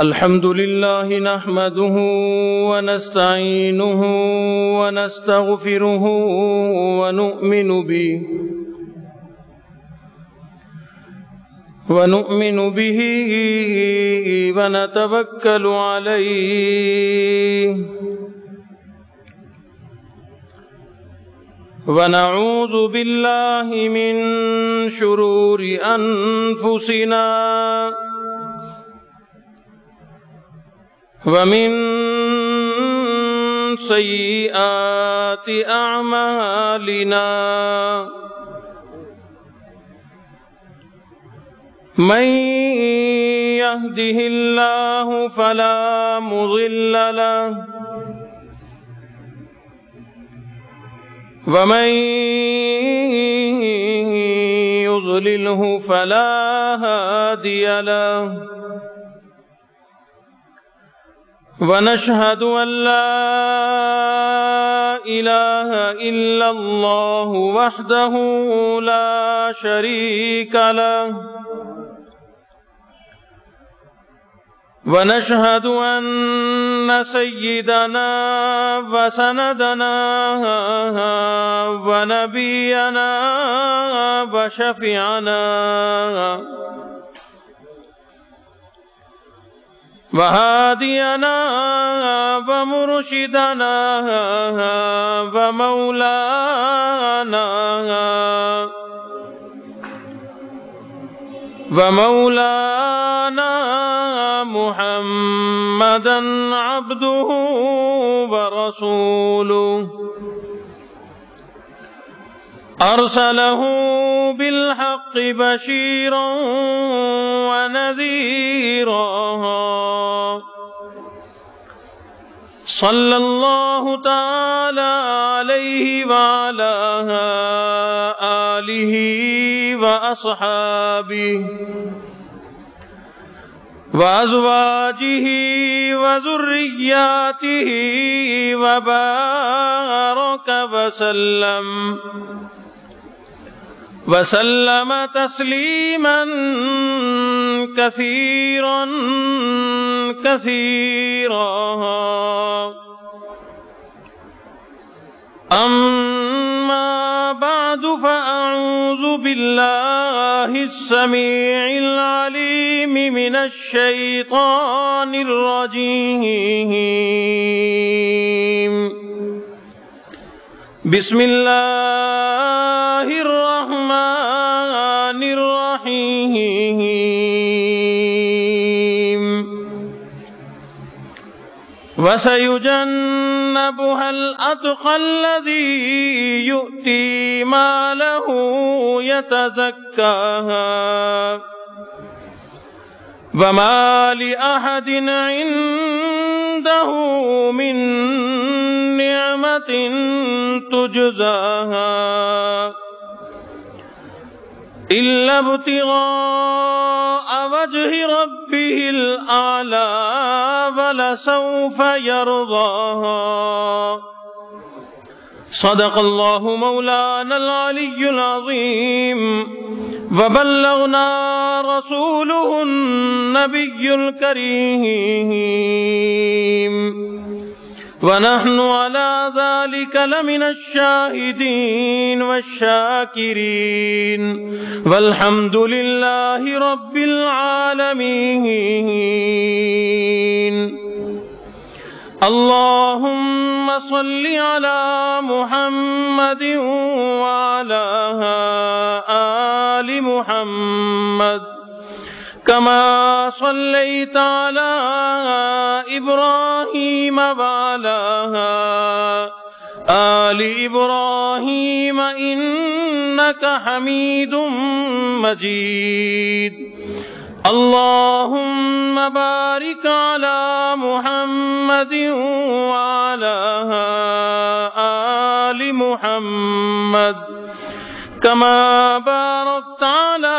الحمد لله نحمده ونستعينه ونستغفره ونؤمن به ونتوكل عليه ونعوذ بالله من شرور أنفسنا ومن سيئات أعمالنا من يهده الله فلا مضل له ومن يضلله فلا هادي له ونشهد أن لا إله إلا الله وحده لا شريك له ونشهد أن سيدنا وسندنا ونبينا وشفيعنا وهادينا ومرشدنا ومولانا محمدا عبده ورسوله أرسله بالحق بشيرا ونذيرا صلى الله تعالى عليه وعلى آله وأصحابه وأزواجه وذرياته وبارك وسلم تسليما كثيرا أما بعد فأعوذ بالله السميع العليم من الشيطان الرجيم بسم الله الرحمن الرحيم وسيجنبها الأتقى الذي يؤتي ماله يتزكى وما لأحد عنده من نعمة تجزاها إلا ابتغاء وجه ربه الأعلى ولسوف يرضاها صدق الله مولانا العلي العظيم وبلغنا رسوله النبي الكريم ونحن على ذلك لمن الشاهدين والشاكرين والحمد لله رب العالمين اللهم صل على محمد وعلى آل محمد كما صليت على إبراهيم وعلى آل إبراهيم إنك حميد مجيد اللهم بارك على محمد وعلى آل محمد كما باركت على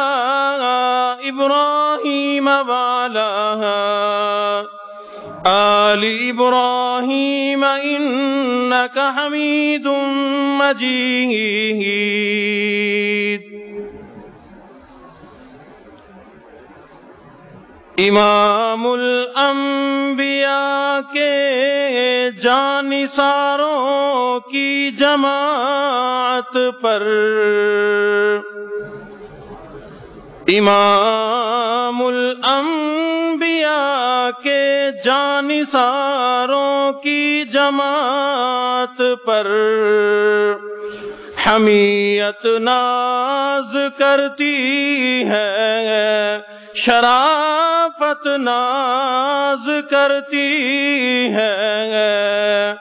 إبراهيم وعلى آل إبراهيم إنك حميد مجيد امام الانبیاء کے جانثاروں کی جماعت پر، امام الانبیاء کے جانثاروں کی جماعت پر حمیت ناز کرتی ہے، شرافت ناز کرتی ہے۔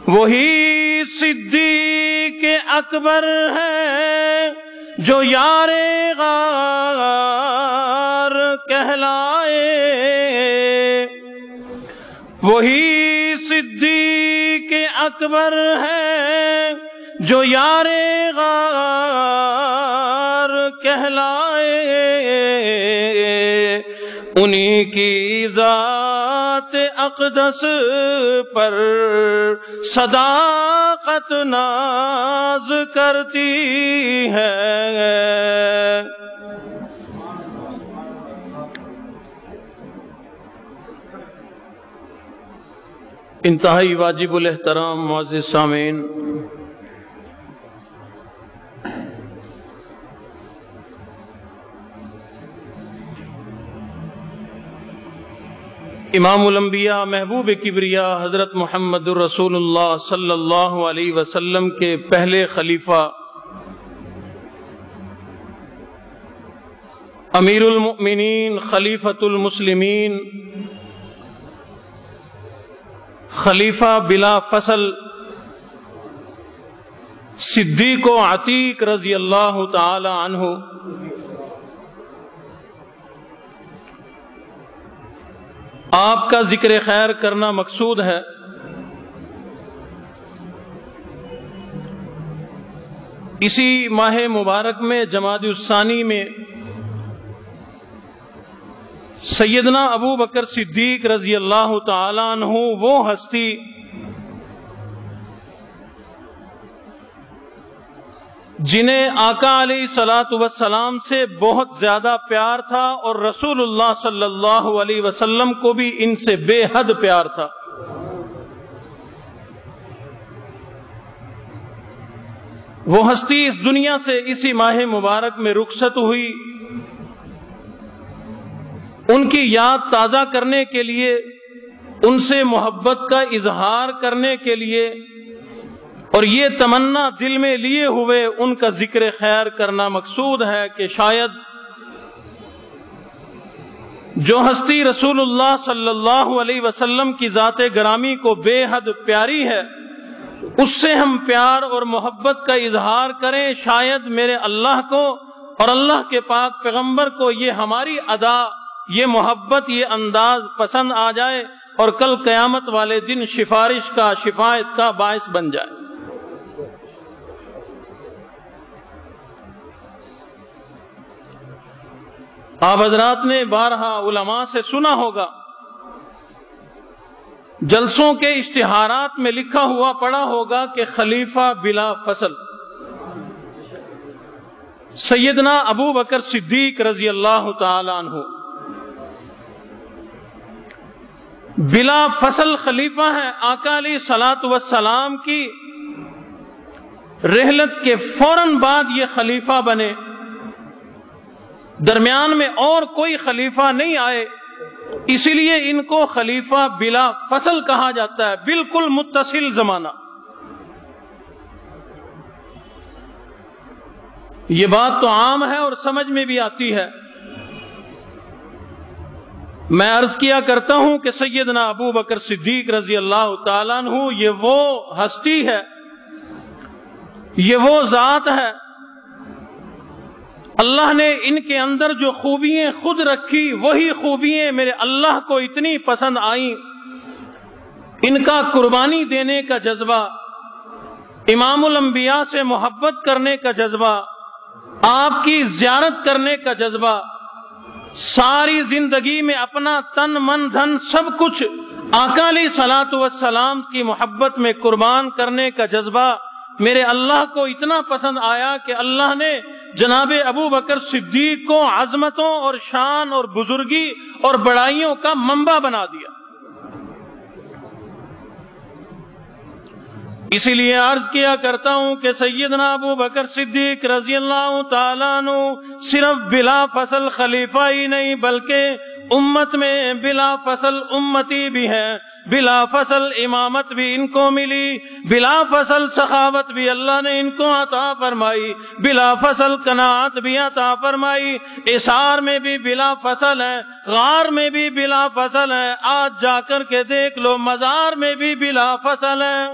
وہی صدیق اکبر ہے جو یار غار کہلائے، وہی صدیق اکبر ہے جو یار غار کہلائے۔ انہی کی ذات اقدس پر صداقت ناز کرتی ہے۔ انتہائی واجب الاحترام معزز سامعین، امام الانبیاء محبوب کبریا حضرت محمد الرسول اللہ صلی اللہ علیہ وسلم کے پہلے خلیفہ امیر المؤمنین خلیفۃ المسلمین خلیفہ بلا فصل صدیق و عتیق رضی اللہ تعالی عنہ آپ کا ذکر خیر کرنا مقصود ہے۔ اسی ماہ مبارک میں جمادی الثانی میں سیدنا ابو بکر صدیق رضی اللہ تعالیٰ عنہ وہ ہستی جنہیں آقا علیہ الصلوۃ والسلام سے بہت زیادہ پیار تھا اور رسول اللہ صلی اللہ علیہ وسلم کو بھی ان سے بے حد پیار تھا۔ وہ ہستی اس دنیا سے اسی ماہ مبارک میں رخصت ہوئی۔ ان کی یاد تازہ کرنے کے لیے، ان سے محبت کا اظہار کرنے کے لیے اور یہ تمنا دل میں لیے ہوئے ان کا ذکر خیر کرنا مقصود ہے کہ شاید جو ہستی رسول اللہ صلی اللہ علیہ وسلم کی ذات گرامی کو بے حد پیاری ہے، اس سے ہم پیار اور محبت کا اظہار کریں، شاید میرے اللہ کو اور اللہ کے پاک پیغمبر کو یہ ہماری ادا، یہ محبت، یہ انداز پسند آ جائے اور کل قیامت والے دن سفارش کا، شفاعت کا باعث بن جائے۔ آپ حضرات نے بارہا علماء سے سنا ہوگا، جلسوں کے اشتہارات میں لکھا ہوا پڑا ہوگا کہ خلیفہ بلا فصل سیدنا ابو بکر صدیق رضی اللہ تعالی عنہ بلا فصل خلیفہ ہے۔ آقا علیہ الصلوۃ والسلام کی رحلت کے فوراً بعد یہ خلیفہ بنے، درمیان میں اور کوئی خلیفہ نہیں آئے، اسی لیے ان کو خلیفہ بلا فصل کہا جاتا ہے، بالکل متصل زمانہ۔ یہ بات تو عام ہے اور سمجھ میں بھی آتی ہے۔ میں عرض کیا کرتا ہوں کہ سیدنا ابو بکر صدیق رضی اللہ تعالیٰ عنہ یہ وہ ہستی ہے، یہ وہ ذات ہے، اللہ نے ان کے اندر جو خوبیاں خود رکھی، وہی خوبیاں میرے اللہ کو اتنی پسند آئیں۔ ان کا قربانی دینے کا جذبہ، امام الانبیاء سے محبت کرنے کا جذبہ، آپ کی زیارت کرنے کا جذبہ، ساری زندگی میں اپنا تن من دھن سب کچھ آقا علیہ الصلوۃ والسلام کی محبت میں قربان کرنے کا جذبہ میرے اللہ کو اتنا پسند آیا کہ اللہ نے جناب ابو بکر صدیق کو عظمتوں اور شان اور بزرگی اور بڑائیوں کا منبع بنا دیا۔ اسی لیے عرض کیا کرتا ہوں کہ سیدنا ابو بکر صدیق رضی اللہ تعالیٰ عنہ صرف بلا فصل خلیفہ ہی نہیں بلکہ امت میں بلا فصل امتی بھی ہے، بلا فصل امامت بھی ان کو ملی، بلا فصل سخاوت بھی اللہ نے ان کو عطا فرمائی، بلا فصل قناعت بھی عطا فرمائی، اثار میں بھی بلا فصل ہے، غار میں بھی بلا فصل ہے، آج جا کر کے دیکھ لو مزار میں بھی بلا فصل ہے۔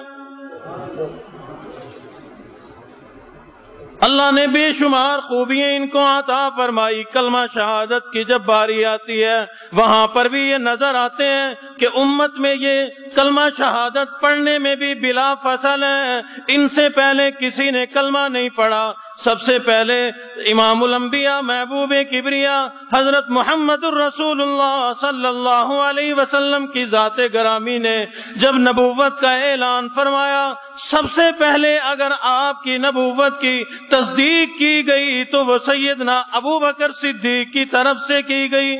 اللہ نے بے شمار خوبیاں ان کو عطا فرمائی۔ کلمہ شہادت کی جب باری آتی ہے وہاں پر بھی یہ نظر آتے ہیں کہ امت میں یہ کلمہ شہادت پڑھنے میں بھی بلا فصل ہے۔ ان سے پہلے کسی نے کلمہ نہیں پڑھا، سب سے پہلے امام الانبیاء محبوب کبریا حضرت محمد الرسول اللہ صلی اللہ علیہ وسلم کی ذات گرامی نے جب نبوت کا اعلان فرمایا، سب سے پہلے اگر آپ کی نبوت کی تصدیق کی گئی تو وہ سیدنا ابو بکر صدیق کی طرف سے کی گئی۔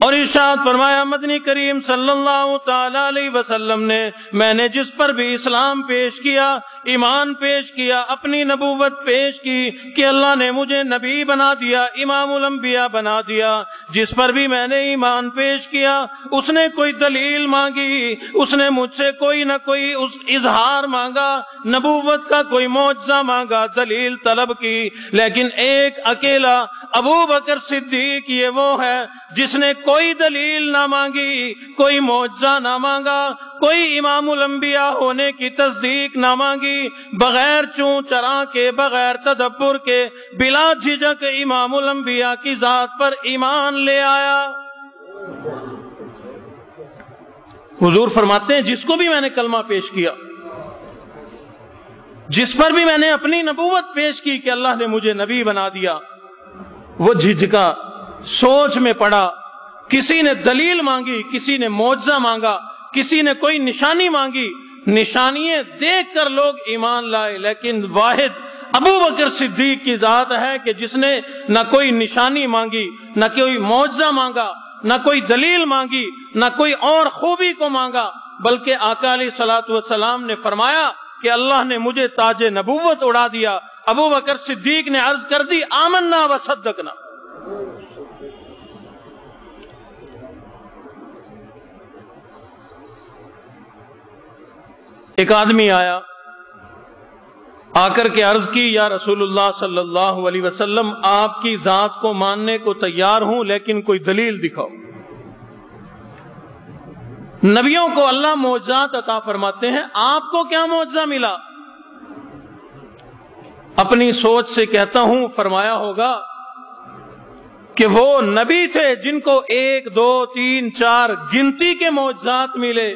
اور ارشاد فرمایا مدنی کریم صلی اللہ تعالی علیہ وسلم نے، میں نے جس پر بھی اسلام پیش کیا، ایمان پیش کیا، اپنی نبوت پیش کی کہ اللہ نے مجھے نبی بنا دیا، امام الانبیاء بنا دیا، جس پر بھی میں نے ایمان پیش کیا اس نے کوئی دلیل مانگی، اس نے مجھ سے کوئی نہ کوئی اظہار مانگا، نبوت کا کوئی معجزہ مانگا، دلیل طلب کی، لیکن ایک اکیلا ابو بکر صدیق یہ وہ ہے جس نے کوئی دلیل نہ مانگی، کوئی معجزہ نہ مانگا، کوئی امام الانبیاء ہونے کی تصدیق نہ مانگی، بغیر چون چرا کے، بغیر تدبر کے، بلا جھجک امام الانبیاء کی ذات پر ایمان لے آیا۔ حضور فرماتے ہیں جس کو بھی میں نے کلمہ پیش کیا، جس پر بھی میں نے اپنی نبوت پیش کی کہ اللہ نے مجھے نبی بنا دیا، وہ جھجکا، سوچ میں پڑا، کسی نے دلیل مانگی، کسی نے معجزہ مانگا، کسی نے کوئی نشانی مانگی، نشانیاں دیکھ کر لوگ ایمان لائے، لیکن واحد ابو بکر صدیق کی ذات ہے کہ جس نے نہ کوئی نشانی مانگی، نہ کوئی معجزہ مانگا، نہ کوئی دلیل مانگی، نہ کوئی اور خوبی کو مانگا، بلکہ آقا علیہ الصلوۃ والسلام نے فرمایا کہ اللہ نے مجھے تاج نبوت اڑا دیا۔ ابو بکر صدیق نے عرض کر دی آمنا و صدقنا۔ ایک آدمی آیا، آ کر کے عرض کی یا رسول اللہ صلی اللہ علیہ وسلم آپ کی ذات کو ماننے کو تیار ہوں لیکن کوئی دلیل دکھاؤ۔ نبیوں کو اللہ معجزات عطا فرماتے ہیں، آپ کو کیا معجزہ ملا؟ اپنی سوچ سے کہتا ہوں فرمایا ہوگا کہ وہ نبی تھے جن کو 1 2 3 4 گنتی کے معجزات ملے۔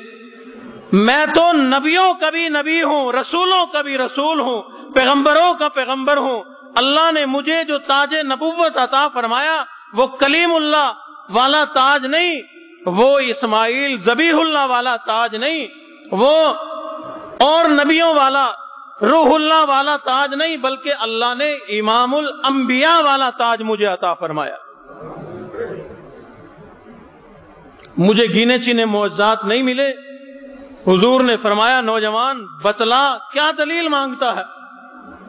میں تو نبیوں کا بھی نبی ہوں، رسولوں کا بھی رسول ہوں، پیغمبروں کا پیغمبر ہوں۔ اللہ نے مجھے جو تاج نبوت عطا فرمایا وہ کلیم اللہ والا تاج نہیں، وہ اسماعیل ذبیح اللہ والا تاج نہیں، وہ اور نبیوں والا روح اللہ والا تاج نہیں، بلکہ اللہ نے امام الانبیاء والا تاج مجھے عطا فرمایا۔ مجھے گینے چینے معجزات نہیں ملے۔ حضور نے فرمایا نوجوان بتلا کیا دلیل مانگتا ہے،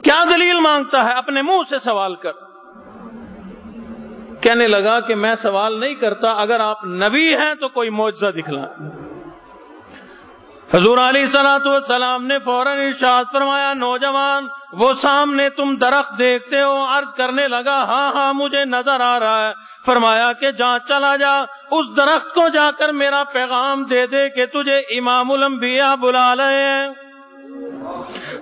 کیا دلیل مانگتا ہے، اپنے منہ سے سوال کر۔ کہنے لگا کہ میں سوال نہیں کرتا، اگر آپ نبی ہیں تو کوئی معجزہ دکھلائیں۔ حضور علیہ الصلوۃ والسلام نے فوراً ارشاد فرمایا نوجوان وہ سامنے تم درخت دیکھتے ہو؟ عرض کرنے لگا ہاں ہاں مجھے نظر آ رہا ہے۔ فرمایا کہ جہاں چلا جا اس درخت کو جا کر میرا پیغام دے دے کہ تجھے امام الانبیاء بلا رہے ہیں،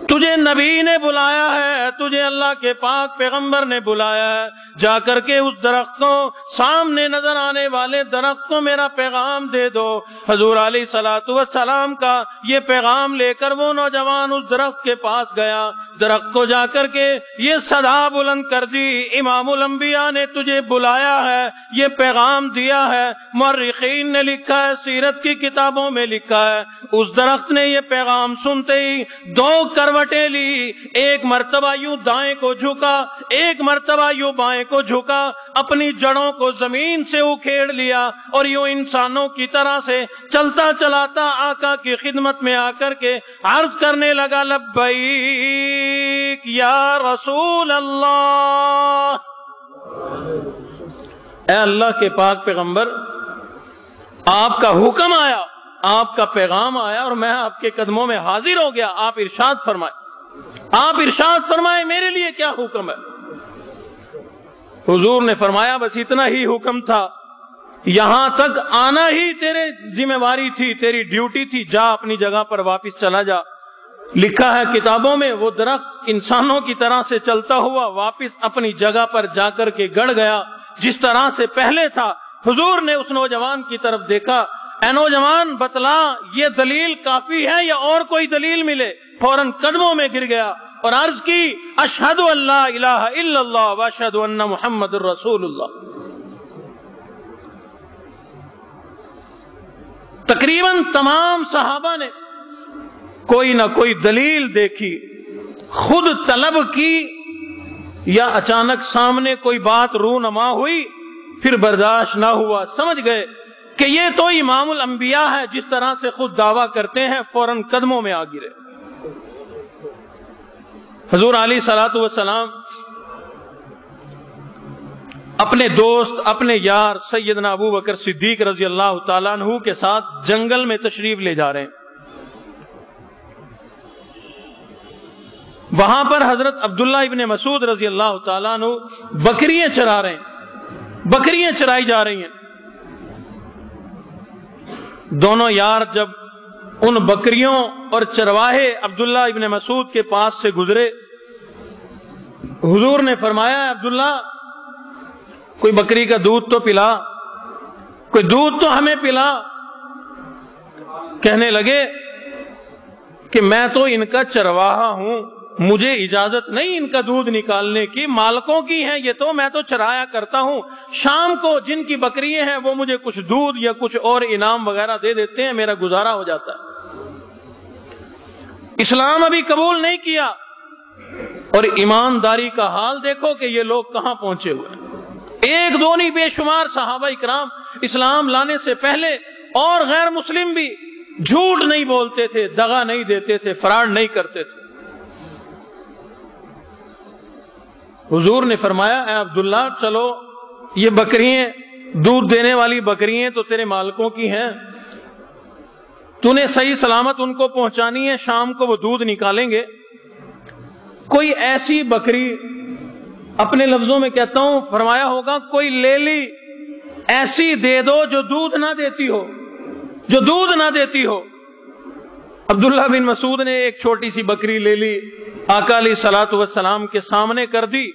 تجھے نبی نے بلایا ہے، تجھے اللہ کے پاک پیغمبر نے بلایا ہے، جا کر کے اس درخت کو، سامنے نظر آنے والے درخت کو میرا پیغام دے دو۔ حضور علیہ الصلوۃ والسلام کا یہ پیغام لے کر وہ نوجوان اس درخت کے پاس گیا، درخت کو جا کر کے یہ صدا بلند کر دی، امام الانبیاء نے تجھے بلایا ہے، یہ پیغام دیا ہے۔ مورخین نے لکھا ہے، سیرت کی کتابوں میں لکھا ہے، اس درخت نے یہ پیغام سنتے ہی 2 کروٹیں لی، ایک مرتبہ یوں دائیں کو جھکا، ایک مرتبہ یوں بائیں کو جھکا، اپنی جڑوں کو زمین سے اکھیڑ لیا اور یوں انسانوں کی طرح سے چلتا چلاتا آقا کی خدمت میں آ کر کے عرض کرنے لگا، لبیک یا رسول اللہ۔ اے اللہ کے پاک پیغمبر، آپ کا حکم آیا، آپ کا پیغام آیا اور میں آپ کے قدموں میں حاضر ہو گیا، آپ ارشاد فرمائے، آپ ارشاد فرمائے، میرے لیے کیا حکم ہے؟ حضور نے فرمایا بس اتنا ہی حکم تھا، یہاں تک آنا ہی تیرے ذمہ داری تھی، تیری ڈیوٹی تھی، جا اپنی جگہ پر واپس چلا جا۔ لکھا ہے کتابوں میں وہ درخت انسانوں کی طرح سے چلتا ہوا واپس اپنی جگہ پر جا کر کے گڑ گیا جس طرح سے پہلے تھا۔ حضور نے اس نوجوان کی طرف دیکھا، اے نوجوان بتلا یہ دلیل کافی ہے یا اور کوئی دلیل ملے؟ فوراً قدموں میں گر گیا اور عرض کی، اشہد ان لا الہ الا اللہ واشہد ان محمد الرسول اللہ۔ تقریباً تمام صحابہ نے کوئی نہ کوئی دلیل دیکھی، خود طلب کی یا اچانک سامنے کوئی بات رونما ہوئی، پھر برداشت نہ ہوا، سمجھ گئے کہ یہ تو امام الانبیاء ہے، جس طرح سے خود دعویٰ کرتے ہیں، فوراً قدموں میں آ گرے۔ حضور علیہ الصلوۃ والسلام اپنے دوست، اپنے یار سیدنا ابو بکر صدیق رضی اللہ تعالیٰ عنہ کے ساتھ جنگل میں تشریف لے جا رہے ہیں۔ وہاں پر حضرت عبداللہ ابن مسعود رضی اللہ تعالیٰ عنہ بکریاں چرا رہے ہیں، بکریاں چرائی جا رہی ہیں۔ دونوں یار جب ان بکریوں اور چرواہے عبداللہ ابن مسعود کے پاس سے گزرے، حضور نے فرمایا، عبداللہ کوئی بکری کا دودھ تو پلا، کوئی دودھ تو ہمیں پلا۔ کہنے لگے کہ میں تو ان کا چرواہا ہوں، مجھے اجازت نہیں ان کا دودھ نکالنے کی، مالکوں کی ہیں یہ تو، میں تو چرایا کرتا ہوں، شام کو جن کی بکریاں ہیں وہ مجھے کچھ دودھ یا کچھ اور انعام وغیرہ دے دیتے ہیں، میرا گزارا ہو جاتا ہے۔ اسلام ابھی قبول نہیں کیا، اور ایمانداری کا حال دیکھو کہ یہ لوگ کہاں پہنچے ہوئے ہیں۔ ایک دو نہیں، بے شمار صحابہ اکرام اسلام لانے سے پہلے اور غیر مسلم بھی جھوٹ نہیں بولتے تھے، دغا نہیں دیتے تھے، فراڈ نہیں کرتے تھے۔ حضور نے فرمایا، اے عبداللہ چلو یہ بکریاں، دودھ دینے والی بکریاں تو تیرے مالکوں کی ہیں، تو نے صحیح سلامت ان کو پہنچانی ہے، شام کو وہ دودھ نکالیں گے۔ کوئی ایسی بکری، اپنے لفظوں میں کہتا ہوں، فرمایا ہوگا کوئی لیلی ایسی دے دو جو دودھ نہ دیتی ہو، جو دودھ نہ دیتی ہو۔ عبداللہ بن مسعود نے ایک چھوٹی سی بکری لے لی، آقا علیہ الصلوۃ والسلام کے سامنے کر دی۔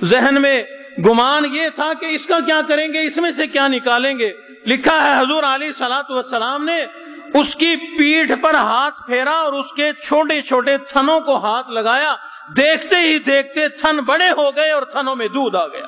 ذہن میں گمان یہ تھا کہ اس کا کیا کریں گے، اس میں سے کیا نکالیں گے۔ لکھا ہے حضور علیہ الصلوۃ والسلام نے اس کی پیٹھ پر ہاتھ پھیرا اور اس کے چھوٹے چھوٹے تھنوں کو ہاتھ لگایا، دیکھتے ہی دیکھتے تھن بڑے ہو گئے اور تھنوں میں دودھ آ گیا۔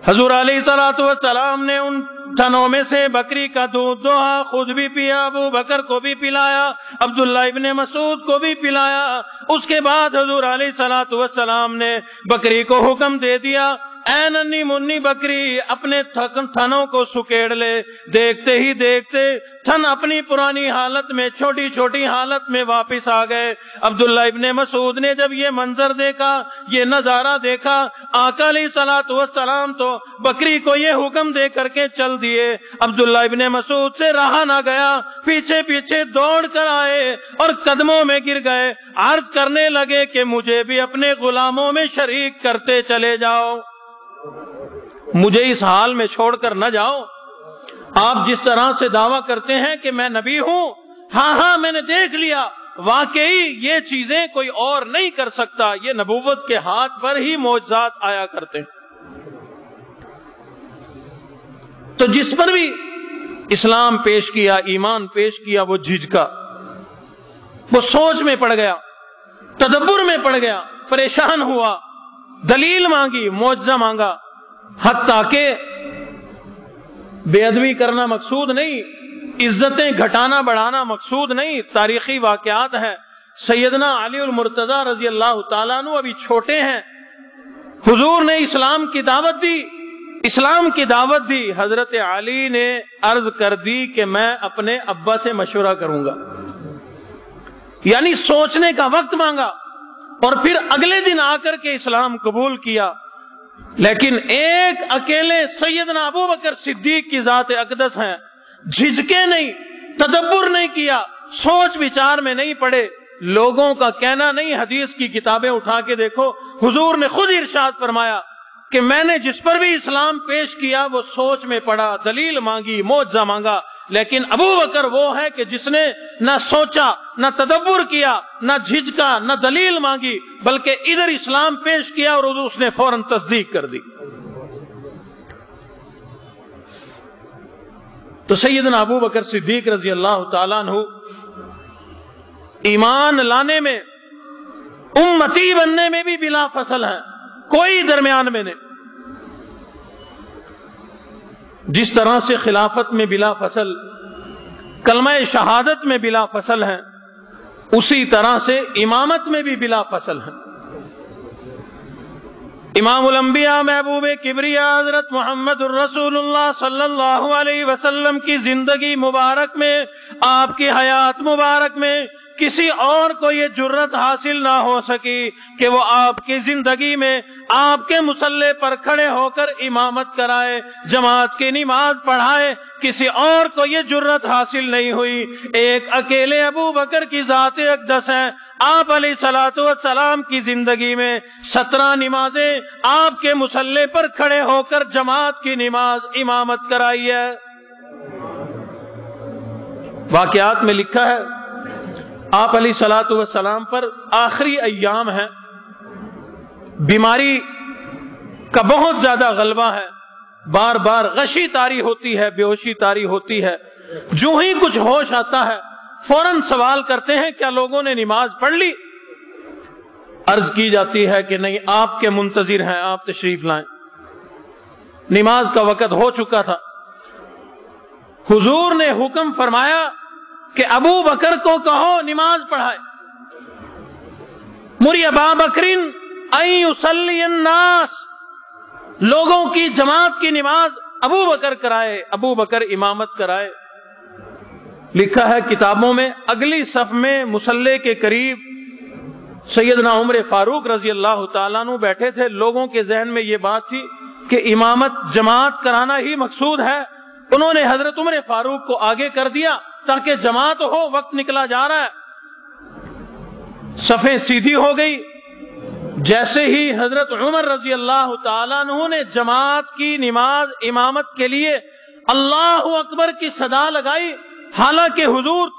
حضور علیہ الصلوۃ والسلام نے ان تھنوں میں سے بکری کا دودھ دوہا، خود بھی پیا، ابو بکر کو بھی پلایا، عبداللہ ابن مسعود کو بھی پلایا۔ اس کے بعد حضور علیہ الصلوۃ والسلام نے بکری کو حکم دے دیا، اے ننھی منی بکری اپنے تھنوں کو سکیڑ لے۔ دیکھتے ہی دیکھتے تھن اپنی پرانی حالت میں، چھوٹی چھوٹی حالت میں واپس آ گئے۔ عبداللہ ابن مسعود نے جب یہ منظر دیکھا، یہ نظارہ دیکھا، آقا علیہ الصلوۃ والسلام تو بکری کو یہ حکم دے کر کے چل دیے، عبداللہ ابن مسعود سے رہا نہ گیا، پیچھے پیچھے دوڑ کر آئے اور قدموں میں گر گئے، عرض کرنے لگے کہ مجھے بھی اپنے غلاموں میں شریک کرتے چلے جاؤ، مجھے اس حال میں چھوڑ کر نہ جاؤ۔ آپ جس طرح سے دعویٰ کرتے ہیں کہ میں نبی ہوں، ہاں میں نے دیکھ لیا، واقعی یہ چیزیں کوئی اور نہیں کر سکتا، یہ نبوت کے ہاتھ پر ہی معجزات آیا کرتے ہیں۔ تو جس پر بھی اسلام پیش کیا، ایمان پیش کیا، وہ جھجکا، وہ سوچ میں پڑ گیا، تدبر میں پڑ گیا، پریشان ہوا، دلیل مانگی، معجزہ مانگا، حتیٰ کہ بے ادبی کرنا مقصود نہیں، عزتیں گھٹانا بڑھانا مقصود نہیں، تاریخی واقعات ہیں۔ سیدنا علی المرتضی رضی اللہ تعالیٰ عنہ ابھی چھوٹے ہیں، حضور نے اسلام کی دعوت دی، حضرت علی نے عرض کر دی کہ میں اپنے ابا سے مشورہ کروں گا، یعنی سوچنے کا وقت مانگا، اور پھر اگلے دن آ کر کے اسلام قبول کیا۔ لیکن ایک اکیلے سیدنا ابو بکر صدیق کی ذات اقدس ہیں، جھجکے نہیں، تدبر نہیں کیا، سوچ وچار میں نہیں پڑے، لوگوں کا کہنا نہیں، حدیث کی کتابیں اٹھا کے دیکھو، حضور نے خود ارشاد فرمایا کہ میں نے جس پر بھی اسلام پیش کیا وہ سوچ میں پڑا، دلیل مانگی، معجزہ مانگا، لیکن ابو بکر وہ ہے کہ جس نے نہ سوچا، نہ تدبر کیا، نہ جھجکا، نہ دلیل مانگی، بلکہ ادھر اسلام پیش کیا اور اس نے فوراً تصدیق کر دی۔ تو سیدنا ابو بکر صدیق رضی اللہ تعالیٰ عنہ ایمان لانے میں، امتی بننے میں بھی بلا فصل ہیں، کوئی درمیان میں نہیں۔ جس طرح سے خلافت میں بلا فصل، کلمہ شہادت میں بلا فصل ہیں، اسی طرح سے امامت میں بھی بلا فصل ہیں۔ امام الانبیاء محبوب کبریا حضرت محمد الرسول اللہ صلی اللہ علیہ وسلم کی زندگی مبارک میں، آپ کی حیات مبارک میں کسی اور کو یہ جرت حاصل نہ ہو سکی کہ وہ آپ کی زندگی میں آپ کے مصلی پر کھڑے ہو کر امامت کرائے، جماعت کی نماز پڑھائے، کسی اور کو یہ جرت حاصل نہیں ہوئی۔ ایک اکیلے ابو بکر کی ذات اقدس ہیں، آپ علیہ الصلوۃ والسلام کی زندگی میں 17 نمازیں آپ کے مصلی پر کھڑے ہو کر جماعت کی نماز امامت کرائی ہے۔ واقعات میں لکھا ہے آپ علیہ الصلوۃ والسلام پر آخری ایام ہیں، بیماری کا بہت زیادہ غلبہ ہے، بار بار غشی طاری ہوتی ہے، بے ہوشی طاری ہوتی ہے، جو ہی کچھ ہوش آتا ہے فوراً سوال کرتے ہیں کیا لوگوں نے نماز پڑھ لی؟ عرض کی جاتی ہے کہ نہیں، آپ کے منتظر ہیں، آپ تشریف لائیں۔ نماز کا وقت ہو چکا تھا، حضور نے حکم فرمایا کہ ابو بکر کو کہو نماز پڑھائے۔ مری ابا بکرن ان یصلی الناس، لوگوں کی جماعت کی نماز ابو بکر کرائے، ابو بکر امامت کرائے۔ لکھا ہے کتابوں میں، اگلی صف میں مصلی کے قریب سیدنا عمر فاروق رضی اللہ تعالیٰ عنہ بیٹھے تھے۔ لوگوں کے ذہن میں یہ بات تھی کہ امامت جماعت کرانا ہی مقصود ہے، انہوں نے حضرت عمر فاروق کو آگے کر دیا تاکہ جماعت ہو، وقت نکلا جا رہا ہے۔ صفیں سیدھی ہو گئی۔ جیسے ہی حضرت عمر رضی اللہ تعالیٰ عنہ نے جماعت کی نماز امامت کے لیے اللہ اکبر کی صدا لگائی، حالانکہ حضور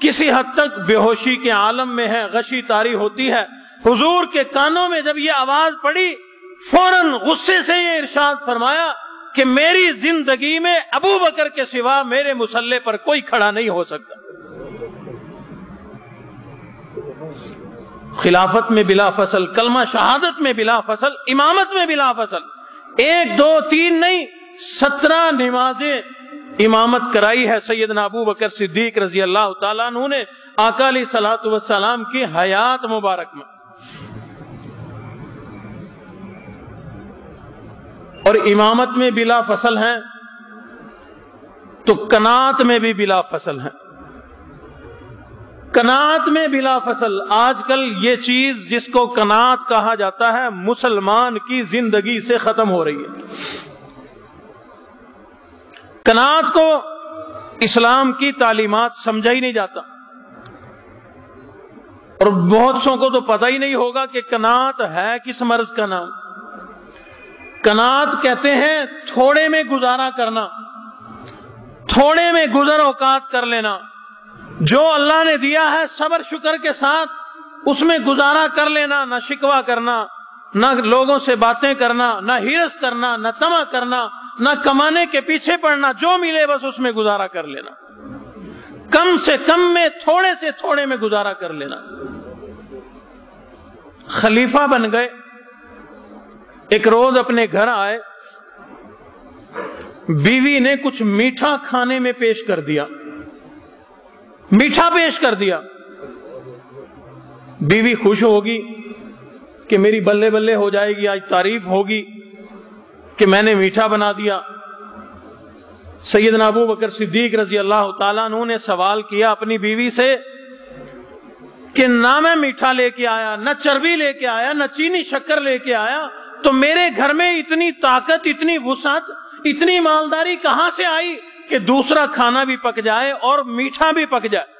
کسی حد تک بے ہوشی کے عالم میں ہے، غشی طاری ہوتی ہے، حضور کے کانوں میں جب یہ آواز پڑی فوراً غصے سے یہ ارشاد فرمایا کہ میری زندگی میں ابو بکر کے سوا میرے مصلی پر کوئی کھڑا نہیں ہو سکتا۔ خلافت میں بلا فصل، کلمہ شہادت میں بلا فصل، امامت میں بلا فصل، 1 2 3 نہیں، 17 نمازیں امامت کرائی ہے سیدنا ابو بکر صدیق رضی اللہ تعالیٰ عنہ نے آقا علیہ الصلوۃ والسلام کی حیات مبارک میں۔ اور امامت میں بلا فصل ہیں تو قناعت میں بھی بلا فصل ہیں۔ قناعت میں بلا فصل، آج کل یہ چیز جس کو قناعت کہا جاتا ہے مسلمان کی زندگی سے ختم ہو رہی ہے۔ قناعت کو اسلام کی تعلیمات سمجھا ہی نہیں جاتا، اور بہت سو کو تو پتہ ہی نہیں ہوگا کہ قناعت ہے کس مرض کا نام۔ قناعت کہتے ہیں تھوڑے میں گزارا کرنا، تھوڑے میں گزر اوقات کر لینا، جو اللہ نے دیا ہے صبر شکر کے ساتھ اس میں گزارا کر لینا، نہ شکوہ کرنا، نہ لوگوں سے باتیں کرنا، نہ ہرس کرنا، نہ طمع کرنا، نہ کمانے کے پیچھے پڑنا، جو ملے بس اس میں گزارا کر لینا۔ کم سے کم میں تھوڑے سے تھوڑے میں گزارا کر لینا. خلیفہ بن گئے. ایک روز اپنے گھر آئے, بیوی نے کچھ میٹھا کھانے میں پیش کر دیا, میٹھا پیش کر دیا. بیوی خوش ہوگی کہ میری بلے بلے ہو جائے گی, آج تعریف ہوگی کہ میں نے میٹھا بنا دیا. سیدنا ابو بکر صدیق رضی اللہ تعالیٰ عنہ نے سوال کیا اپنی بیوی سے کہ نہ میں میٹھا لے کے آیا, نہ چربی لے کے آیا, نہ چینی شکر لے کے آیا, تو میرے گھر میں اتنی طاقت, اتنی وسعت, اتنی مالداری کہاں سے آئی کہ دوسرا کھانا بھی پک جائے اور میٹھا بھی پک جائے؟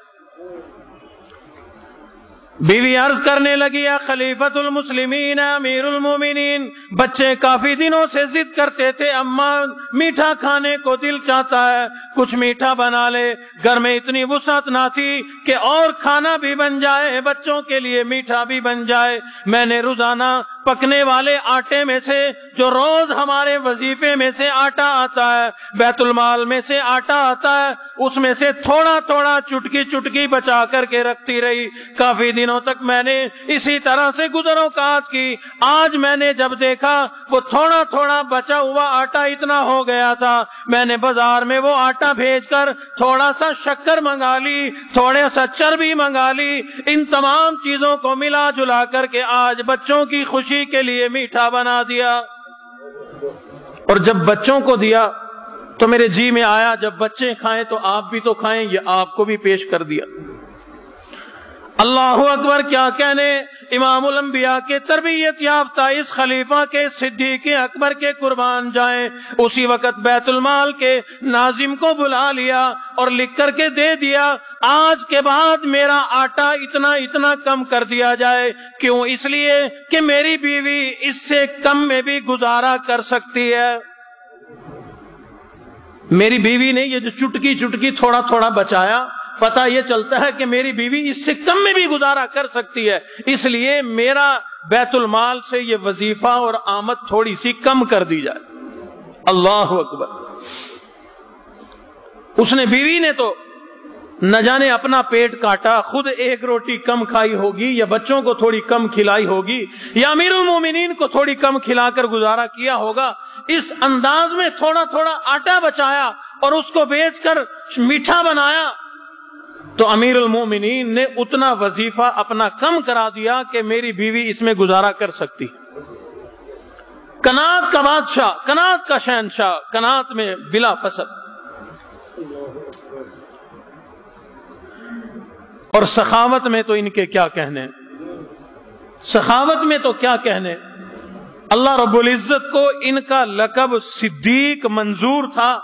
بیوی عرض کرنے لگی یا خلیفۃ المسلمین امیر المومنین, بچے کافی دنوں سے ضد کرتے تھے, اماں میٹھا کھانے کو دل چاہتا ہے, کچھ میٹھا بنا لے. گھر میں اتنی وسعت نہ تھی کہ اور کھانا بھی بن جائے, بچوں کے لیے میٹھا بھی بن جائے. میں نے روزانہ پکنے والے آٹے میں سے, جو روز ہمارے وظیفے میں سے آٹا آتا ہے, بیت المال میں سے آٹا آتا ہے, اس میں سے تھوڑا تھوڑا چٹکی چٹکی بچا کر کے رکھتی رہی. کافی دنوں تک میں نے اسی طرح سے گزر اوقات کی. آج میں نے جب دیکھا وہ تھوڑا تھوڑا بچا ہوا آٹا اتنا ہو گیا تھا, میں نے بازار میں وہ آٹا بھیج کر تھوڑا سا شکر منگا لی, تھوڑا سا چربی منگا لی. ان تمام چیزوں کو ملا جلا کر کے آج بچوں کی خوشی کے لیے میٹھا بنا دیا. اور جب بچوں کو دیا تو میرے جی میں آیا جب بچے کھائیں تو آپ بھی تو کھائیں, یہ آپ کو بھی پیش کر دیا. اللہ اکبر, کیا کہنے. امام الانبیاء کے تربیت یافتہ اس خلیفہ کے صدیق اکبر کے قربان جائیں. اسی وقت بیت المال کے ناظم کو بلا لیا اور لکھ کر کے دے دیا, آج کے بعد میرا آٹا اتنا اتنا کم کر دیا جائے. کیوں؟ اس لیے کہ میری بیوی اس سے کم میں بھی گزارا کر سکتی ہے. میری بیوی نے یہ جو چٹکی چٹکی تھوڑا تھوڑا بچایا, پتہ یہ چلتا ہے کہ میری بیوی اس سے کم میں بھی گزارا کر سکتی ہے, اس لیے میرا بیت المال سے یہ وظیفہ اور آمد تھوڑی سی کم کر دی جائے. اللہ اکبر. اس نے, بیوی نے تو نہ جانے اپنا پیٹ کاٹا, خود ایک روٹی کم کھائی ہوگی, یا بچوں کو تھوڑی کم کھلائی ہوگی, یا امیر المومنین کو تھوڑی کم کھلا کر گزارا کیا ہوگا. اس انداز میں تھوڑا تھوڑا آٹا بچایا اور اس کو بیچ کر میٹھا بنایا, تو امیر المومنین نے اتنا وظیفہ اپنا کم کرا دیا کہ میری بیوی اس میں گزارا کر سکتی. کنات کا بادشاہ, کنات کا شہنشاہ, کنات میں بلا فصل. اور سخاوت میں تو ان کے کیا کہنے, سخاوت میں تو کیا کہنے. اللہ رب العزت کو ان کا لقب صدیق منظور تھا,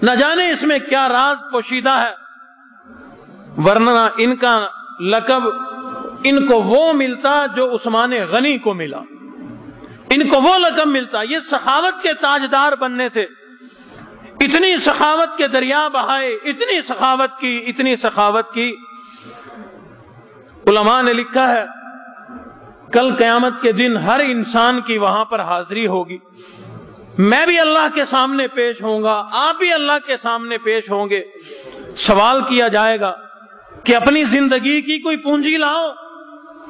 نہ جانے اس میں کیا راز پوشیدہ ہے, ورنہ ان کا لقب ان کو وہ ملتا جو عثمان غنی کو ملا, ان کو وہ لقب ملتا. یہ سخاوت کے تاجدار بننے تھے, اتنی سخاوت کے دریا بہائے, اتنی سخاوت کی, اتنی سخاوت کی. علماء نے لکھا ہے کل قیامت کے دن ہر انسان کی وہاں پر حاضری ہوگی. میں بھی اللہ کے سامنے پیش ہوں گا, آپ بھی اللہ کے سامنے پیش ہوں گے. سوال کیا جائے گا کہ اپنی زندگی کی کوئی پونجی لاؤ,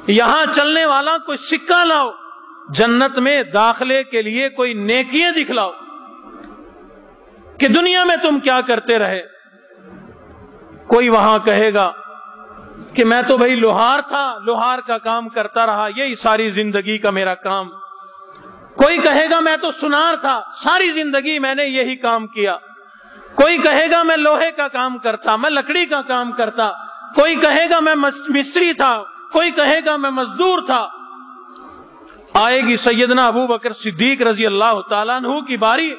یہاں چلنے والا کوئی سکہ لاؤ, جنت میں داخلے کے لیے کوئی نیکیاں دکھلاؤ, کہ دنیا میں تم کیا کرتے رہے. کوئی وہاں کہے گا کہ میں تو بھائی لوہار تھا, لوہار کا کام کرتا رہا, یہی ساری زندگی کا میرا کام. کوئی کہے گا میں تو سنار تھا, ساری زندگی میں نے یہی کام کیا. کوئی کہے گا میں لوہے کا کام کرتا, میں لکڑی کا کام کرتا. کوئی کہے گا میں مستری تھا, کوئی کہے گا میں مزدور تھا. آئے گی سیدنا ابو بکر صدیق رضی اللہ تعالیٰ عنہ کی باری.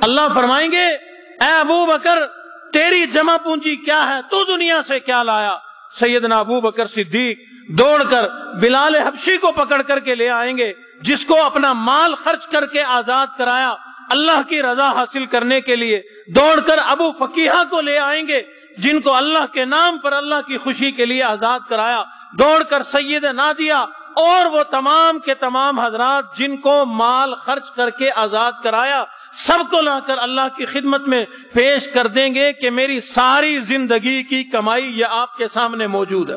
اللہ فرمائیں گے اے ابو بکر تیری جمع پونجی کیا ہے, تو دنیا سے کیا لایا. سیدنا ابو بکر صدیق دوڑ کر بلال حبشی کو پکڑ کر کے لے آئیں گے, جس کو اپنا مال خرچ کر کے آزاد کرایا اللہ کی رضا حاصل کرنے کے لیے. دوڑ کر ابو فقیہہ کو لے آئیں گے, جن کو اللہ کے نام پر اللہ کی خوشی کے لیے آزاد کرایا. دوڑ کر سید نادیہ اور وہ تمام کے تمام حضرات جن کو مال خرچ کر کے آزاد کرایا. سب کو لا کر اللہ کی خدمت میں پیش کر دیں گے کہ میری ساری زندگی کی کمائی یہ آپ کے سامنے موجود ہے۔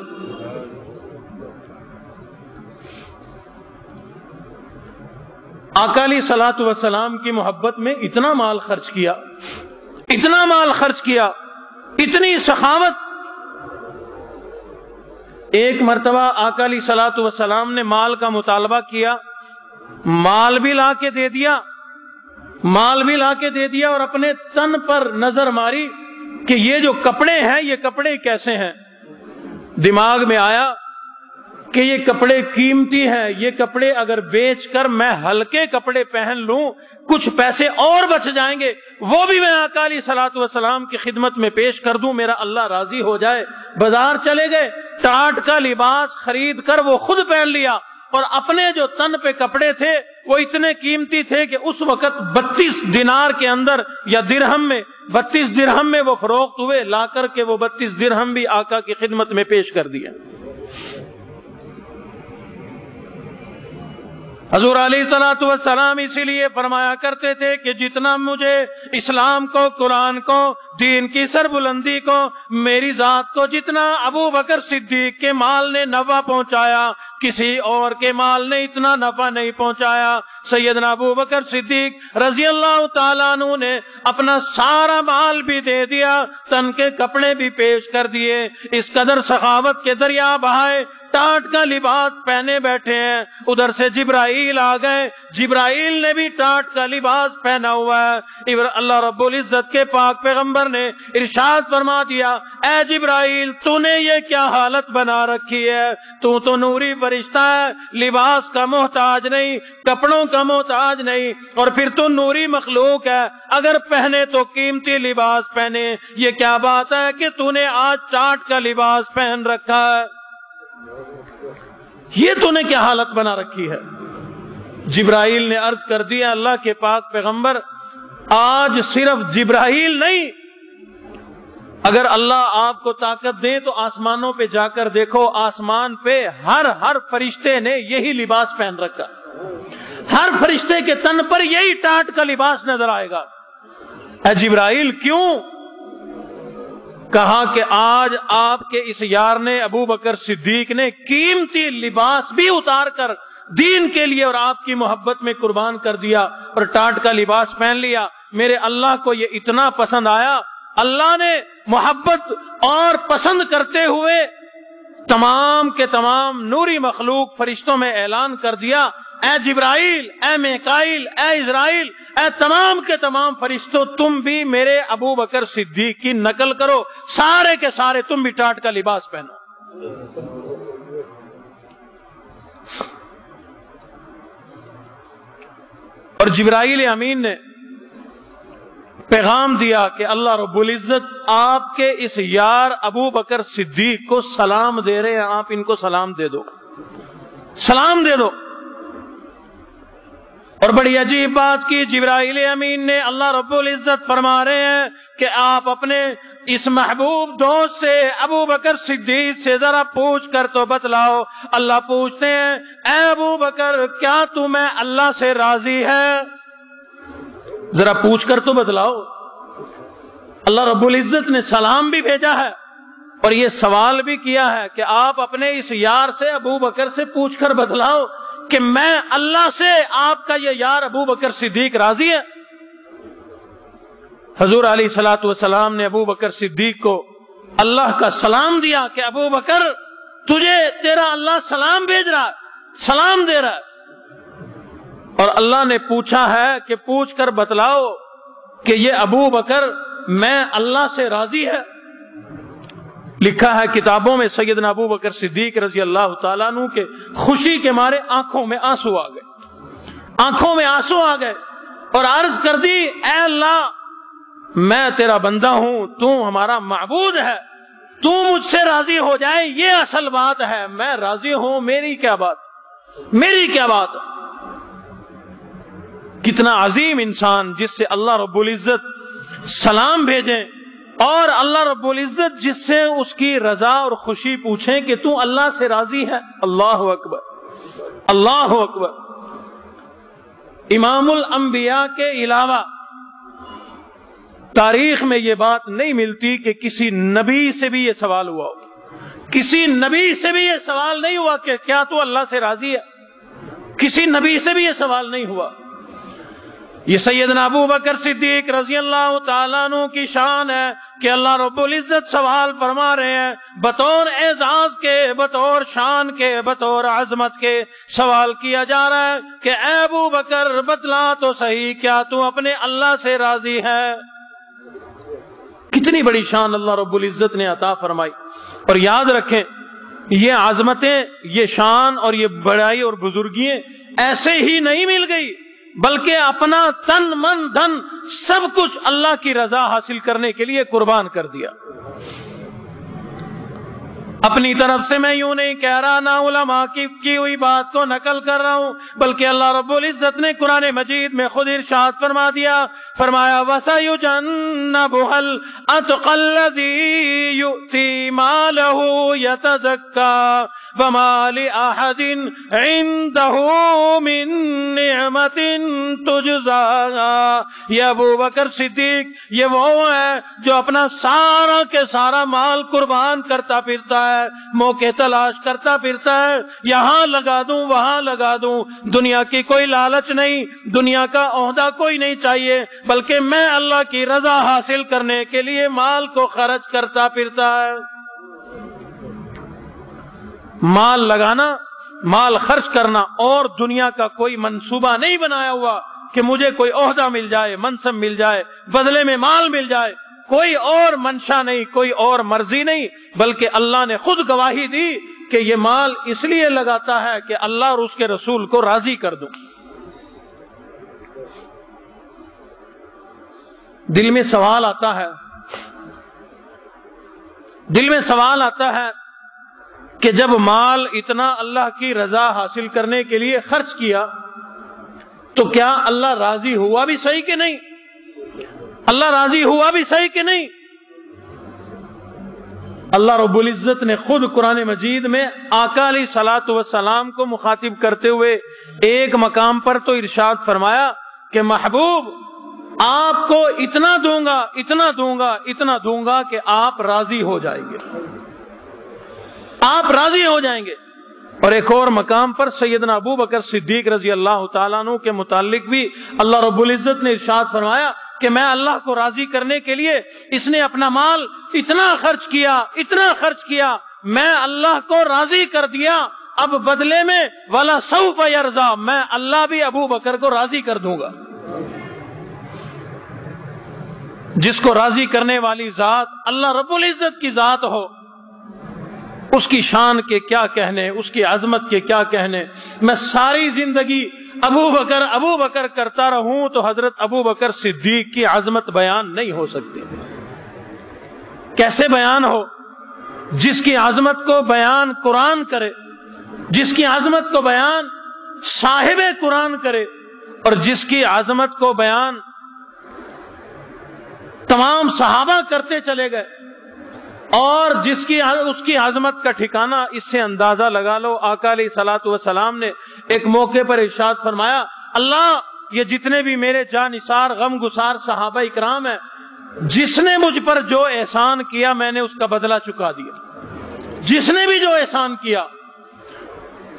آقا علیہ الصلوۃ والسلام کی محبت میں اتنا مال خرچ کیا، اتنا مال خرچ کیا، اتنی سخاوت۔ ایک مرتبہ آقا علیہ الصلوۃ والسلام نے مال کا مطالبہ کیا، مال بھی لا کے دے دیا، مال بھی لا کے دے دیا، اور اپنے تن پر نظر ماری کہ یہ جو کپڑے ہیں یہ کپڑے کیسے ہیں۔ دماغ میں آیا کہ یہ کپڑے قیمتی ہیں، یہ کپڑے اگر بیچ کر میں ہلکے کپڑے پہن لوں کچھ پیسے اور بچ جائیں گے، وہ بھی میں آقا علیہ الصلوۃ والسلام کی خدمت میں پیش کر دوں، میرا اللہ راضی ہو جائے۔ بازار چلے گئے، ٹاٹ کا لباس خرید کر وہ خود پہن لیا، اور اپنے جو تن پہ کپڑے تھے وہ اتنے قیمتی تھے کہ اس وقت 32 دینار کے اندر یا درہم میں 32 درہم میں وہ فروخت ہوئے، لا کر کے وہ 32 درہم بھی آقا کی خدمت میں پیش کر دیا۔ حضور علیہ الصلوۃ والسلام اسی لیے فرمایا کرتے تھے کہ جتنا مجھے اسلام کو، قرآن کو، دین کی سربلندی کو، میری ذات کو جتنا ابو بکر صدیق کے مال نے نفع پہنچایا، کسی اور کے مال نے اتنا نفع نہیں پہنچایا۔ سیدنا ابو بکر صدیق رضی اللہ تعالیٰ عنہ نے اپنا سارا مال بھی دے دیا، تن کے کپڑے بھی پیش کر دیے، اس قدر سخاوت کے دریا بہائے، ٹاٹ کا لباس پہنے بیٹھے ہیں۔ ادھر سے جبرائیل آ گئے، جبرائیل نے بھی ٹاٹ کا لباس پہنا ہوا ہے۔ اللہ رب العزت کے پاک پیغمبر نے ارشاد فرما دیا، اے جبرائیل تو نے یہ کیا حالت بنا رکھی ہے، تو نوری فرشتہ ہے، لباس کا محتاج نہیں، کپڑوں کا محتاج نہیں، اور پھر تو نوری مخلوق ہے، اگر پہنے تو قیمتی لباس پہنے۔ یہ کیا بات ہے کہ تو نے آج ٹاٹ کا لباس پہن رکھا ہے، یہ تو نے کیا حالت بنا رکھی ہے۔ جبرائیل نے عرض کر دیا، اللہ کے پاک پیغمبر آج صرف جبرائیل نہیں، اگر اللہ آپ کو طاقت دے تو آسمانوں پہ جا کر دیکھو، آسمان پہ ہر فرشتے نے یہی لباس پہن رکھا، ہر فرشتے کے تن پر یہی ٹاٹ کا لباس نظر آئے گا۔ اے جبرائیل کیوں؟ کہا کہ آج آپ کے اس یار نے، ابو بکر صدیق نے، قیمتی لباس بھی اتار کر دین کے لیے اور آپ کی محبت میں قربان کر دیا اور ٹاٹ کا لباس پہن لیا۔ میرے اللہ کو یہ اتنا پسند آیا، اللہ نے محبت اور پسند کرتے ہوئے تمام کے تمام نوری مخلوق فرشتوں میں اعلان کر دیا، اے جبرائیل، اے میکائیل، اے اسرائیل، اے تمام کے تمام فرشتوں، تم بھی میرے ابو بکر صدیق کی نقل کرو، سارے کے سارے تم بھی ٹاٹ کا لباس پہنو۔ اور جبرائیل امین نے پیغام دیا کہ اللہ رب العزت آپ کے اس یار ابو بکر صدیق کو سلام دے رہے ہیں، آپ ان کو سلام دے دو، سلام دے دو۔ اور بڑی عجیب بات کی جبرائیل امین نے، اللہ رب العزت فرما رہے ہیں کہ آپ اپنے اس محبوب دوست سے، ابو بکر صدیق سے ذرا پوچھ کر تو بتلاؤ۔ اللہ پوچھتے ہیں، اے ابو بکر کیا تمہیں اللہ سے راضی ہے؟ ذرا پوچھ کر تو بتلاؤ۔ اللہ رب العزت نے سلام بھی بھیجا ہے اور یہ سوال بھی کیا ہے کہ آپ اپنے اس یار سے، ابو بکر سے پوچھ کر بتلاؤ کہ میں اللہ سے آپ کا یہ یار ابو بکر صدیق راضی ہے؟ حضور علیہ الصلوۃ والسلام نے ابو بکر صدیق کو اللہ کا سلام دیا کہ ابو بکر تجھے تیرا اللہ سلام بھیج رہا ہے، سلام دے رہا ہے۔ اور اللہ نے پوچھا ہے کہ پوچھ کر بتلاؤ کہ یہ ابو بکر میں اللہ سے راضی ہے۔ لکھا ہے کتابوں میں سیدنا ابو بکر صدیق رضی اللہ تعالیٰ عنہ کے خوشی کے مارے آنکھوں میں آنسو آ گئے، آنکھوں میں آنسو آ گئے، اور عرض کر دی، اے اللہ میں تیرا بندہ ہوں، تو ہمارا معبود ہے، تو مجھ سے راضی ہو جائے یہ اصل بات ہے، میں راضی ہوں، میری کیا بات، میری کیا بات۔ کتنا عظیم انسان جس سے اللہ رب العزت سلام بھیجیں اور اللہ رب العزت جس سے اس کی رضا اور خوشی پوچھیں کہ تو اللہ سے راضی ہے۔ اللہ اکبر، اللہ اکبر۔ امام الانبیاء کے علاوہ تاریخ میں یہ بات نہیں ملتی کہ کسی نبی سے بھی یہ سوال ہوا ہو. کسی نبی سے بھی یہ سوال نہیں ہوا کہ کیا تو اللہ سے راضی ہے. کسی نبی سے بھی یہ سوال نہیں ہوا. یہ سیدنا ابو بکر صدیق رضی اللہ تعالیٰ عنہ کی شان ہے کہ اللہ رب العزت سوال فرما رہے ہیں بطور اعزاز کے، بطور شان کے، بطور عظمت کے سوال کیا جا رہا ہے کہ اے ابو بکر بتلا تو صحیح کیا تو اپنے اللہ سے راضی ہے. کتنی بڑی شان اللہ رب العزت نے عطا فرمائی. اور یاد رکھیں یہ عظمتیں، یہ شان اور یہ بڑائی اور بزرگیاں ایسے ہی نہیں مل گئی، بلکہ اپنا تن من دھن سب کچھ اللہ کی رضا حاصل کرنے کے لیے قربان کر دیا. اپنی طرف سے میں یوں نہیں کہہ رہا، نہ علماء کی ہوئی بات کو نقل کر رہا ہوں، بلکہ اللہ رب العزت نے قرآن مجید میں خود ارشاد فرما دیا، فرمایا وَسَيُجَنَّبُهَا الْأَتْقَى الَّذِي يُؤْتِي مَالَهُ يَتَزَكَّى وَمَا لِأَحَدٍ عِندَهُ مِن نِعْمَةٍ تُجْزَىٰ. یہ ابو بکر صدیق یہ وہ ہے جو اپنا سارا کے سارا مال قربان کرتا پھرتا ہے، موقع تلاش کرتا پھرتا ہے، یہاں لگا دوں وہاں لگا دوں. دنیا کی کوئی لالچ نہیں، دنیا کا عہدہ کوئی نہیں چاہیے، بلکہ میں اللہ کی رضا حاصل کرنے کے لیے مال کو خرچ کرتا پھرتا ہے. مال لگانا، مال خرچ کرنا اور دنیا کا کوئی منصوبہ نہیں بنایا ہوا کہ مجھے کوئی عہدہ مل جائے، منصب مل جائے، بدلے میں مال مل جائے. کوئی اور منشا نہیں، کوئی اور مرضی نہیں، بلکہ اللہ نے خود گواہی دی کہ یہ مال اس لیے لگاتا ہے کہ اللہ اور اس کے رسول کو راضی کر دوں. دل میں سوال آتا ہے، دل میں سوال آتا ہے کہ جب مال اتنا اللہ کی رضا حاصل کرنے کے لیے خرچ کیا تو کیا اللہ راضی ہوا بھی صحیح کہ نہیں؟ اللہ راضی ہوا بھی صحیح کہ نہیں؟ اللہ رب العزت نے خود قرآن مجید میں آقا علیہ الصلوۃ والسلام کو مخاطب کرتے ہوئے ایک مقام پر تو ارشاد فرمایا کہ محبوب آپ کو اتنا دوں گا، اتنا دوں گا، اتنا دوں گا کہ آپ راضی ہو جائیں گے، آپ راضی ہو جائیں گے. اور ایک اور مقام پر سیدنا ابو بکر صدیق رضی اللہ تعالیٰ عنہ کے متعلق بھی اللہ رب العزت نے ارشاد فرمایا کہ میں اللہ کو راضی کرنے کے لیے اس نے اپنا مال اتنا خرچ کیا، اتنا خرچ کیا، میں اللہ کو راضی کر دیا، اب بدلے میں وَلَا سَوْفَ يَرْضَىٰ، میں اللہ بھی ابو بکر کو راضی کر دوں گا. جس کو راضی کرنے والی ذات اللہ رب العزت کی ذات ہو، اس کی شان کے کیا کہنے، اس کی عظمت کے کیا کہنے. میں ساری زندگی ابو بکر کرتا رہوں تو حضرت ابو بکر صدیق کی عظمت بیان نہیں ہو سکتی. کیسے بیان ہو؟ جس کی عظمت کو بیان قرآن کرے، جس کی عظمت کو بیان صاحب قرآن کرے، اور جس کی عظمت کو بیان تمام صحابہ کرتے چلے گئے، اور جس کی اس کی عظمت کا ٹھکانہ اس سے اندازہ لگا لو. آقا علیہ الصلوۃ والسلام نے ایک موقع پر ارشاد فرمایا، اللہ یہ جتنے بھی میرے جانثار غم گسار صحابہ اکرام ہیں، جس نے مجھ پر جو احسان کیا میں نے اس کا بدلہ چکا دیا، جس نے بھی جو احسان کیا.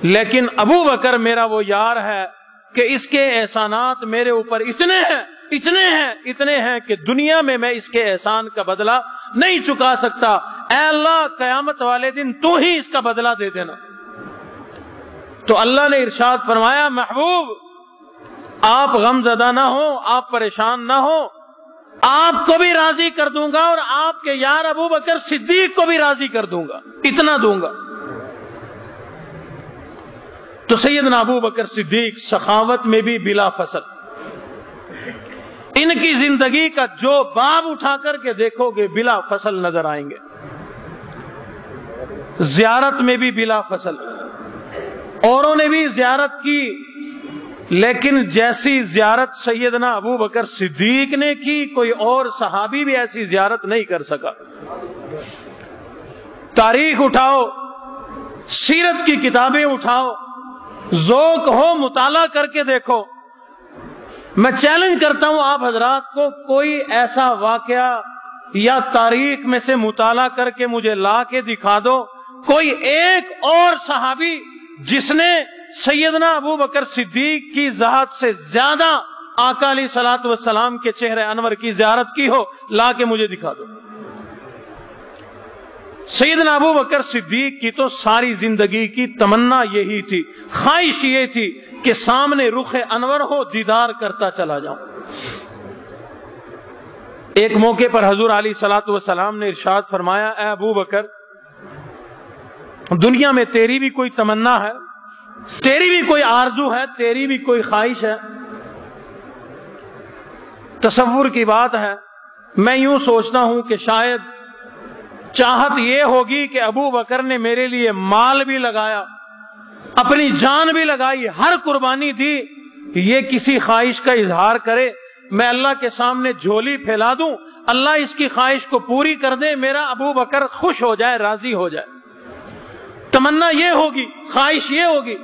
لیکن ابو بکر میرا وہ یار ہے کہ اس کے احسانات میرے اوپر اتنے ہیں کہ دنیا میں میں اس کے احسان کا بدلہ نہیں چکا سکتا. اے اللہ قیامت والے دن تو ہی اس کا بدلہ دے دینا. تو اللہ نے ارشاد فرمایا، محبوب آپ غم زدہ نہ ہو، آپ پریشان نہ ہو، آپ کو بھی راضی کر دوں گا اور آپ کے یار ابو بکر صدیق کو بھی راضی کر دوں گا، اتنا دوں گا. تو سیدنا ابو بکر صدیق سخاوت میں بھی بلا فصل. ان کی زندگی کا جو باب اٹھا کر کے دیکھو گے بلا فصل نظر آئیں گے. زیارت میں بھی بلا فصل. اوروں نے بھی زیارت کی، لیکن جیسی زیارت سیدنا ابو بکر صدیق نے کی کوئی اور صحابی بھی ایسی زیارت نہیں کر سکا. تاریخ اٹھاؤ، سیرت کی کتابیں اٹھاؤ، ذوق ہو مطالعہ کر کے دیکھو. میں چیلنج کرتا ہوں آپ حضرات کو، کوئی ایسا واقعہ یا تاریخ میں سے مطالعہ کر کے مجھے لا کے دکھا دو، کوئی ایک اور صحابی جس نے سیدنا ابو بکر صدیق کی ذات سے زیادہ آقا علیہ الصلوۃ والسلام کے چہرے انور کی زیارت کی ہو، لا کے مجھے دکھا دو۔ سیدنا ابو بکر صدیق کی تو ساری زندگی کی تمنا یہی تھی، خواہش یہ تھی کہ سامنے رخ انور ہو، دیدار کرتا چلا جاؤں۔ ایک موقع پر حضور علیہ الصلوۃ والسلام نے ارشاد فرمایا، اے ابو بکر، دنیا میں تیری بھی کوئی تمنا ہے، تیری بھی کوئی آرزو ہے، تیری بھی کوئی خواہش ہے؟ تصور کی بات ہے، میں یوں سوچتا ہوں کہ شاید چاہت یہ ہوگی کہ ابو بکر نے میرے لیے مال بھی لگایا، اپنی جان بھی لگائی، ہر قربانی دی، یہ کسی خواہش کا اظہار کرے، میں اللہ کے سامنے جھولی پھیلا دوں، اللہ اس کی خواہش کو پوری کر دے، میرا ابو بکر خوش ہو جائے، راضی ہو جائے۔ تمنا یہ ہوگی، خواہش یہ ہوگی۔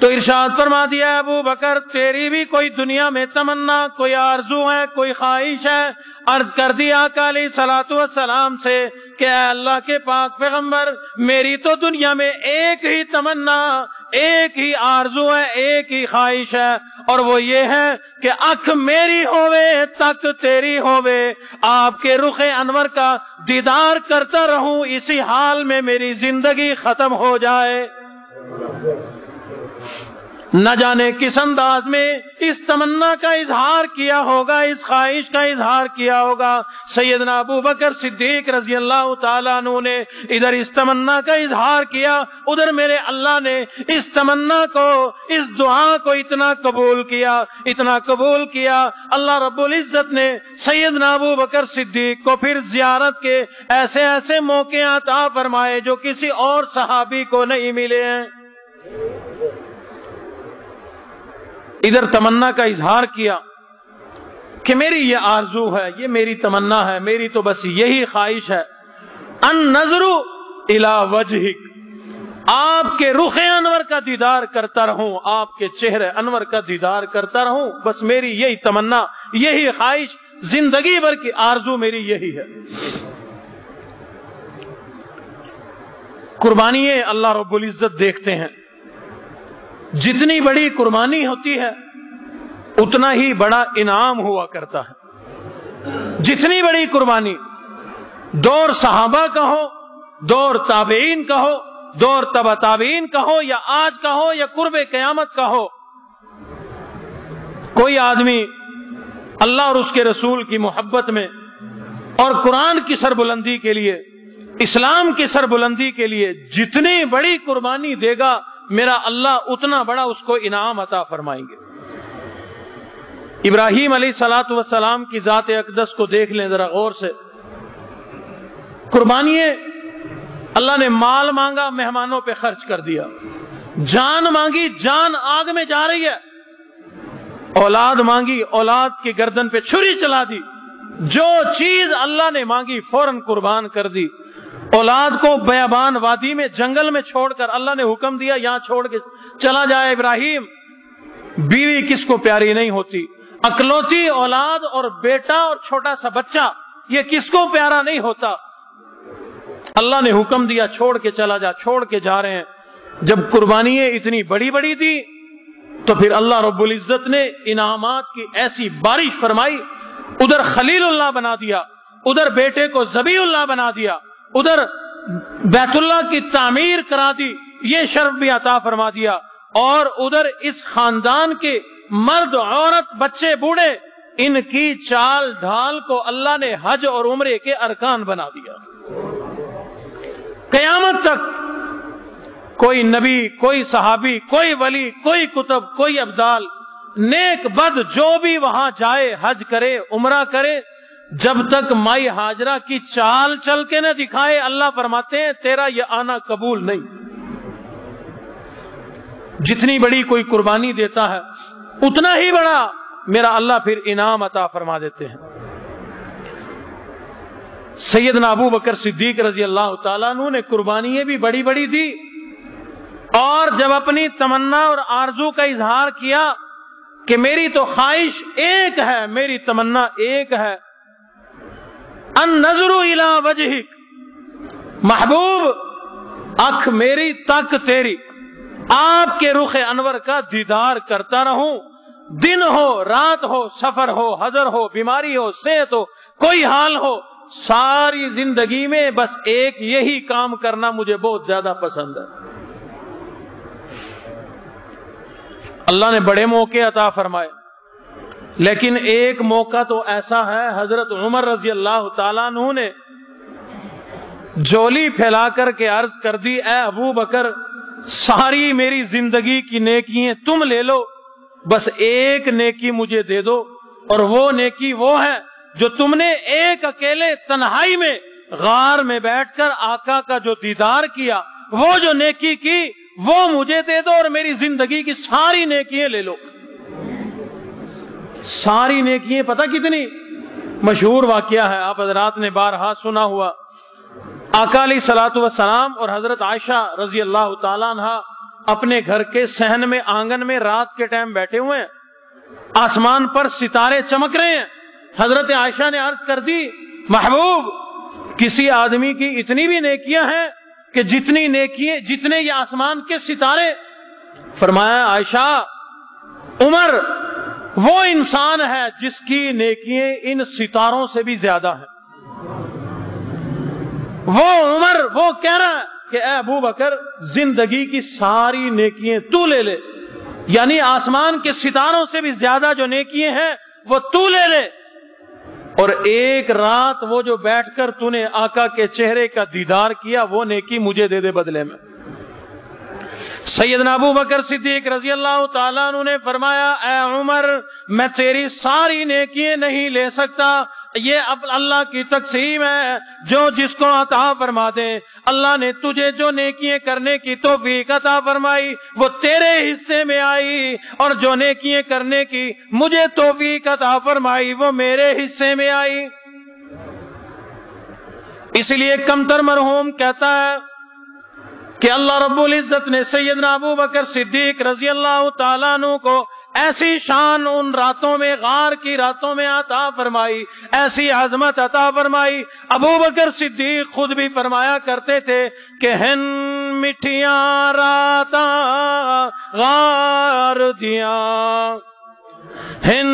تو ارشاد فرما دیا، ابو بکر تیری بھی کوئی دنیا میں تمنا، کوئی آرزو ہے، کوئی خواہش ہے؟ عرض کر دیا آقا علیہ الصلوۃ والسلام سے کہ اے اللہ کے پاک پیغمبر، میری تو دنیا میں ایک ہی تمنا، ایک ہی آرزو ہے، ایک ہی خواہش ہے، اور وہ یہ ہے کہ اکھ میری ہووے تک تیری ہووے، آپ کے رخ انور کا دیدار کرتا رہوں، اسی حال میں میری زندگی ختم ہو جائے۔ نہ جانے کس انداز میں اس تمنا کا اظہار کیا ہوگا، اس خواہش کا اظہار کیا ہوگا۔ سیدنا ابو بکر صدیق رضی اللہ تعالیٰ عنہ نے ادھر اس تمنا کا اظہار کیا، ادھر میرے اللہ نے اس تمنا کو، اس دعا کو اتنا قبول کیا، اتنا قبول کیا، اللہ رب العزت نے سیدنا ابو بکر صدیق کو پھر زیارت کے ایسے ایسے موقع عطا فرمائے جو کسی اور صحابی کو نہیں ملے ہیں۔ ادھر تمنا کا اظہار کیا کہ میری یہ آرزو ہے، یہ میری تمنا ہے، میری تو بس یہی خواہش ہے، ان نظر الی وجہک، آپ کے رخ انور کا دیدار کرتا رہوں، آپ کے چہرے انور کا دیدار کرتا رہوں، بس میری یہی تمنا، یہی خواہش، زندگی بھر کی آرزو میری یہی ہے۔ قربانی اللہ رب العزت دیکھتے ہیں، جتنی بڑی قربانی ہوتی ہے اتنا ہی بڑا انعام ہوا کرتا ہے۔ جتنی بڑی قربانی، دور صحابہ کا ہو، دور تابعین کا ہو، دور تبع تابعین کا ہو، یا آج کا ہو، یا قرب قیامت کا ہو، کوئی آدمی اللہ اور اس کے رسول کی محبت میں اور قرآن کی سربلندی کے لیے، اسلام کی سربلندی کے لیے جتنی بڑی قربانی دے گا، میرا اللہ اتنا بڑا اس کو انعام عطا فرمائیں گے۔ ابراہیم علیہ الصلوۃ والسلام کی ذات اقدس کو دیکھ لیں ذرا غور سے۔ قربانی اللہ نے مال مانگا، مہمانوں پہ خرچ کر دیا، جان مانگی، جان آگ میں جا رہی ہے، اولاد مانگی، اولاد کی گردن پہ چھری چلا دی، جو چیز اللہ نے مانگی فوراً قربان کر دی۔ اولاد کو بیابان وادی میں، جنگل میں چھوڑ کر اللہ نے حکم دیا یہاں چھوڑ کے چلا جائے ابراہیم۔ بیوی کس کو پیاری نہیں ہوتی، اکلوتی اولاد اور بیٹا اور چھوٹا سا بچہ، یہ کس کو پیارا نہیں ہوتا؟ اللہ نے حکم دیا چھوڑ کے چلا جا، چھوڑ کے جا رہے ہیں۔ جب قربانیاں اتنی بڑی بڑی تھی تو پھر اللہ رب العزت نے انعامات کی ایسی بارش فرمائی، ادھر خلیل اللہ بنا دیا، ادھر بیٹے کو ذبیح اللہ بنا دیا، ادھر بیت اللہ کی تعمیر کرا دی، یہ شرف بھی عطا فرما دیا، اور ادھر اس خاندان کے مرد، عورت، بچے، بوڑھے، ان کی چال ڈھال کو اللہ نے حج اور عمرے کے ارکان بنا دیا۔ قیامت تک کوئی نبی، کوئی صحابی، کوئی ولی، کوئی کتب، کوئی ابدال، نیک بد جو بھی وہاں جائے، حج کرے، عمرہ کرے، جب تک مائی ہاجرہ کی چال چل کے نہ دکھائے، اللہ فرماتے ہیں تیرا یہ آنا قبول نہیں۔ جتنی بڑی کوئی قربانی دیتا ہے اتنا ہی بڑا میرا اللہ پھر انعام عطا فرما دیتے ہیں۔ سیدنا ابو بکر صدیق رضی اللہ تعالیٰ عنہ نے قربانیاں بھی بڑی بڑی دی، اور جب اپنی تمنا اور آرزو کا اظہار کیا کہ میری تو خواہش ایک ہے، میری تمنا ایک ہے، ان نظر الی وجہک، محبوب اکھ میری تک تیری، آپ کے رخ انور کا دیدار کرتا رہوں، دن ہو رات ہو، سفر ہو حضر ہو، بیماری ہو صحت ہو، کوئی حال ہو، ساری زندگی میں بس ایک یہی کام کرنا مجھے بہت زیادہ پسند ہے۔ اللہ نے بڑے موقع عطا فرمائے، لیکن ایک موقع تو ایسا ہے، حضرت عمر رضی اللہ تعالیٰ عنہ نے جولی پھیلا کر کے عرض کر دی، اے ابو بکر، ساری میری زندگی کی نیکیاں تم لے لو، بس ایک نیکی مجھے دے دو، اور وہ نیکی وہ ہے جو تم نے ایک اکیلے تنہائی میں غار میں بیٹھ کر آقا کا جو دیدار کیا، وہ جو نیکی کی وہ مجھے دے دو، اور میری زندگی کی ساری نیکیاں لے لو۔ ساری نیکیاں پتہ کتنی؟ مشہور واقعہ ہے، آپ حضرات نے بارہا سنا ہوا، آقا علیہ الصلوۃ والسلام اور حضرت عائشہ رضی اللہ تعالیٰ عنہ اپنے گھر کے صحن میں آنگن میں رات کے ٹائم بیٹھے ہوئے ہیں، آسمان پر ستارے چمک رہے ہیں۔ حضرت عائشہ نے عرض کر دی، محبوب کسی آدمی کی اتنی بھی نیکیاں ہیں کہ جتنی نیکیاں جتنے یہ آسمان کے ستارے؟ فرمایا، عائشہ، عمر وہ انسان ہے جس کی نیکیاں ان ستاروں سے بھی زیادہ ہیں۔ وہ عمر وہ کہہ رہا ہے کہ اے ابو بکر، زندگی کی ساری نیکیاں تو لے لے، یعنی آسمان کے ستاروں سے بھی زیادہ جو نیکیاں ہیں وہ تو لے لے، اور ایک رات وہ جو بیٹھ کر تو نے آقا کے چہرے کا دیدار کیا، وہ نیکی مجھے دے دے بدلے میں۔ سیدنا ابو بکر صدیق رضی اللہ تعالیٰ عنہ نے فرمایا، اے عمر، میں تیری ساری نیکیاں نہیں لے سکتا، یہ اب اللہ کی تقسیم ہے، جو جس کو عطا فرما دے۔ اللہ نے تجھے جو نیکیاں کرنے کی توفیق عطا فرمائی وہ تیرے حصے میں آئی، اور جو نیکیاں کرنے کی مجھے توفیق عطا فرمائی وہ میرے حصے میں آئی۔ اس لیے کمتر مرحوم کہتا ہے کہ اللہ رب العزت نے سیدنا ابو بکر صدیق رضی اللہ تعالیٰ عنہ کو ایسی شان ان راتوں میں، غار کی راتوں میں عطا فرمائی، ایسی عظمت عطا فرمائی۔ ابو بکر صدیق خود بھی فرمایا کرتے تھے کہ ہن مٹھیاں راتاں غار دیاں، ہن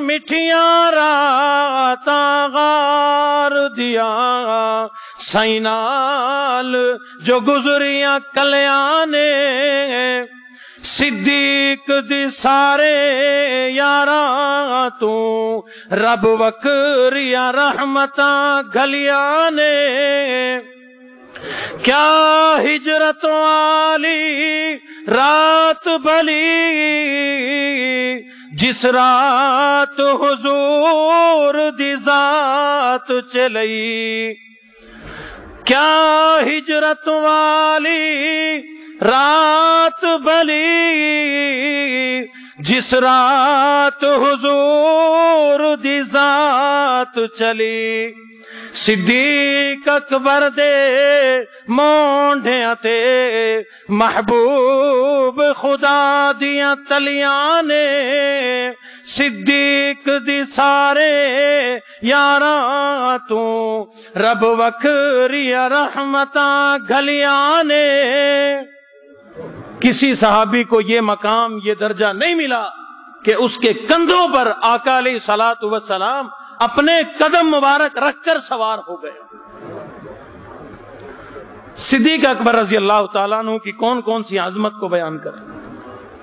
مٹھیاں راتاں غار دیاں، سینال جو گزریاں کلیاں نے، صدیق دی سارے یاراں تو رب وکریا رحمتاں گھلیاں نے، کیا ہجرت والی رات بلی جس رات حضور دی ذات چلی، کیا ہجرت والی رات بلی جس رات حضور دی ذات چلی، صدیق اکبر دے مونڈیاں تے محبوب خدا دیاں تلیاں نے، صدیق دی سارے یاراں تو رب وکری رحمتاں گھلیاں نے۔ کسی صحابی کو یہ مقام، یہ درجہ نہیں ملا کہ اس کے کندھوں پر آقا علیہ الصلوۃ والسلام اپنے قدم مبارک رکھ کر سوار ہو گئے۔ صدیق اکبر رضی اللہ تعالیٰ عنہ کی کون کون سی عظمت کو بیان کریں،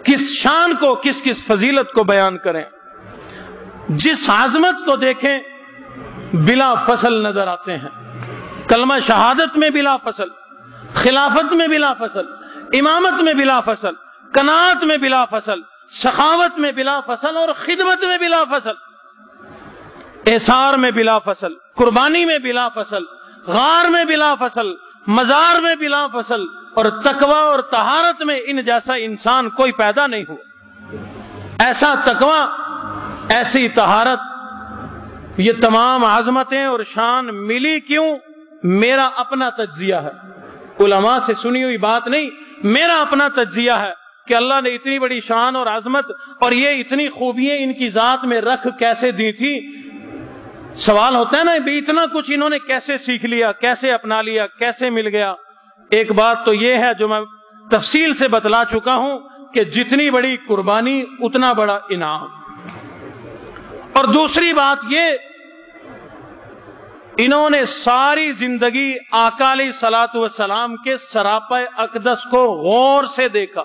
کس شان کو، کس کس فضیلت کو بیان کریں، جس عظمت کو دیکھیں بلا فصل نظر آتے ہیں۔ کلمہ شہادت میں بلا فصل، خلافت میں بلا فصل، امامت میں بلا فصل، قناعت میں بلا فصل، سخاوت میں بلا فصل، اور خدمت میں بلا فصل، احسار میں بلا فصل، قربانی میں بلا فصل، غار میں بلا فصل، مزار میں بلا فصل، اور تقوی اور طہارت میں ان جیسا انسان کوئی پیدا نہیں ہوا۔ ایسا تقوی، ایسی طہارت، یہ تمام عظمتیں اور شان ملی کیوں؟ میرا اپنا تجزیہ ہے، علماء سے سنی ہوئی بات نہیں، میرا اپنا تجزیہ ہے۔ کہ اللہ نے اتنی بڑی شان اور عظمت اور یہ اتنی خوبیاں ان کی ذات میں رکھ کیسے دی تھی؟ سوال ہوتا ہے نا بھی اتنا کچھ انہوں نے کیسے سیکھ لیا، کیسے اپنا لیا، کیسے مل گیا؟ ایک بات تو یہ ہے جو میں تفصیل سے بتلا چکا ہوں کہ جتنی بڑی قربانی اتنا بڑا انعام. اور دوسری بات یہ، انہوں نے ساری زندگی آقا علیہ الصلوۃ والسلام کے سراپا اقدس کو غور سے دیکھا،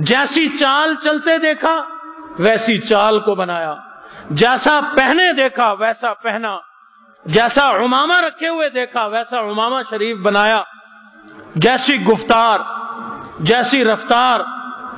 جیسی چال چلتے دیکھا ویسی چال کو بنایا، جیسا پہنے دیکھا ویسا پہنا، جیسا عمامہ رکھے ہوئے دیکھا ویسا عمامہ شریف بنایا، جیسی گفتار، جیسی رفتار،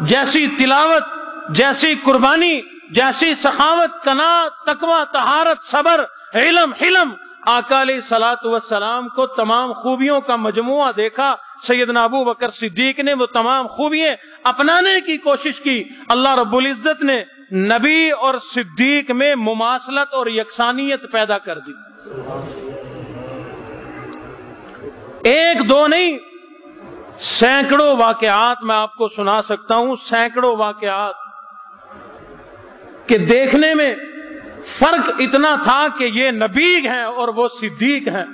جیسی تلاوت، جیسی قربانی، جیسی سخاوت، قناعت، تقوی، طہارت، صبر، علم، حلم، آقا علیہ الصلوۃ والسلام کو تمام خوبیوں کا مجموعہ دیکھا. سیدنا ابو بکر صدیق نے وہ تمام خوبیاں اپنانے کی کوشش کی. اللہ رب العزت نے نبی اور صدیق میں مماثلت اور یکسانیت پیدا کر دی. ایک دو نہیں، سینکڑوں واقعات میں آپ کو سنا سکتا ہوں، سینکڑوں واقعات کہ دیکھنے میں فرق اتنا تھا کہ یہ نبی ہیں اور وہ صدیق ہیں.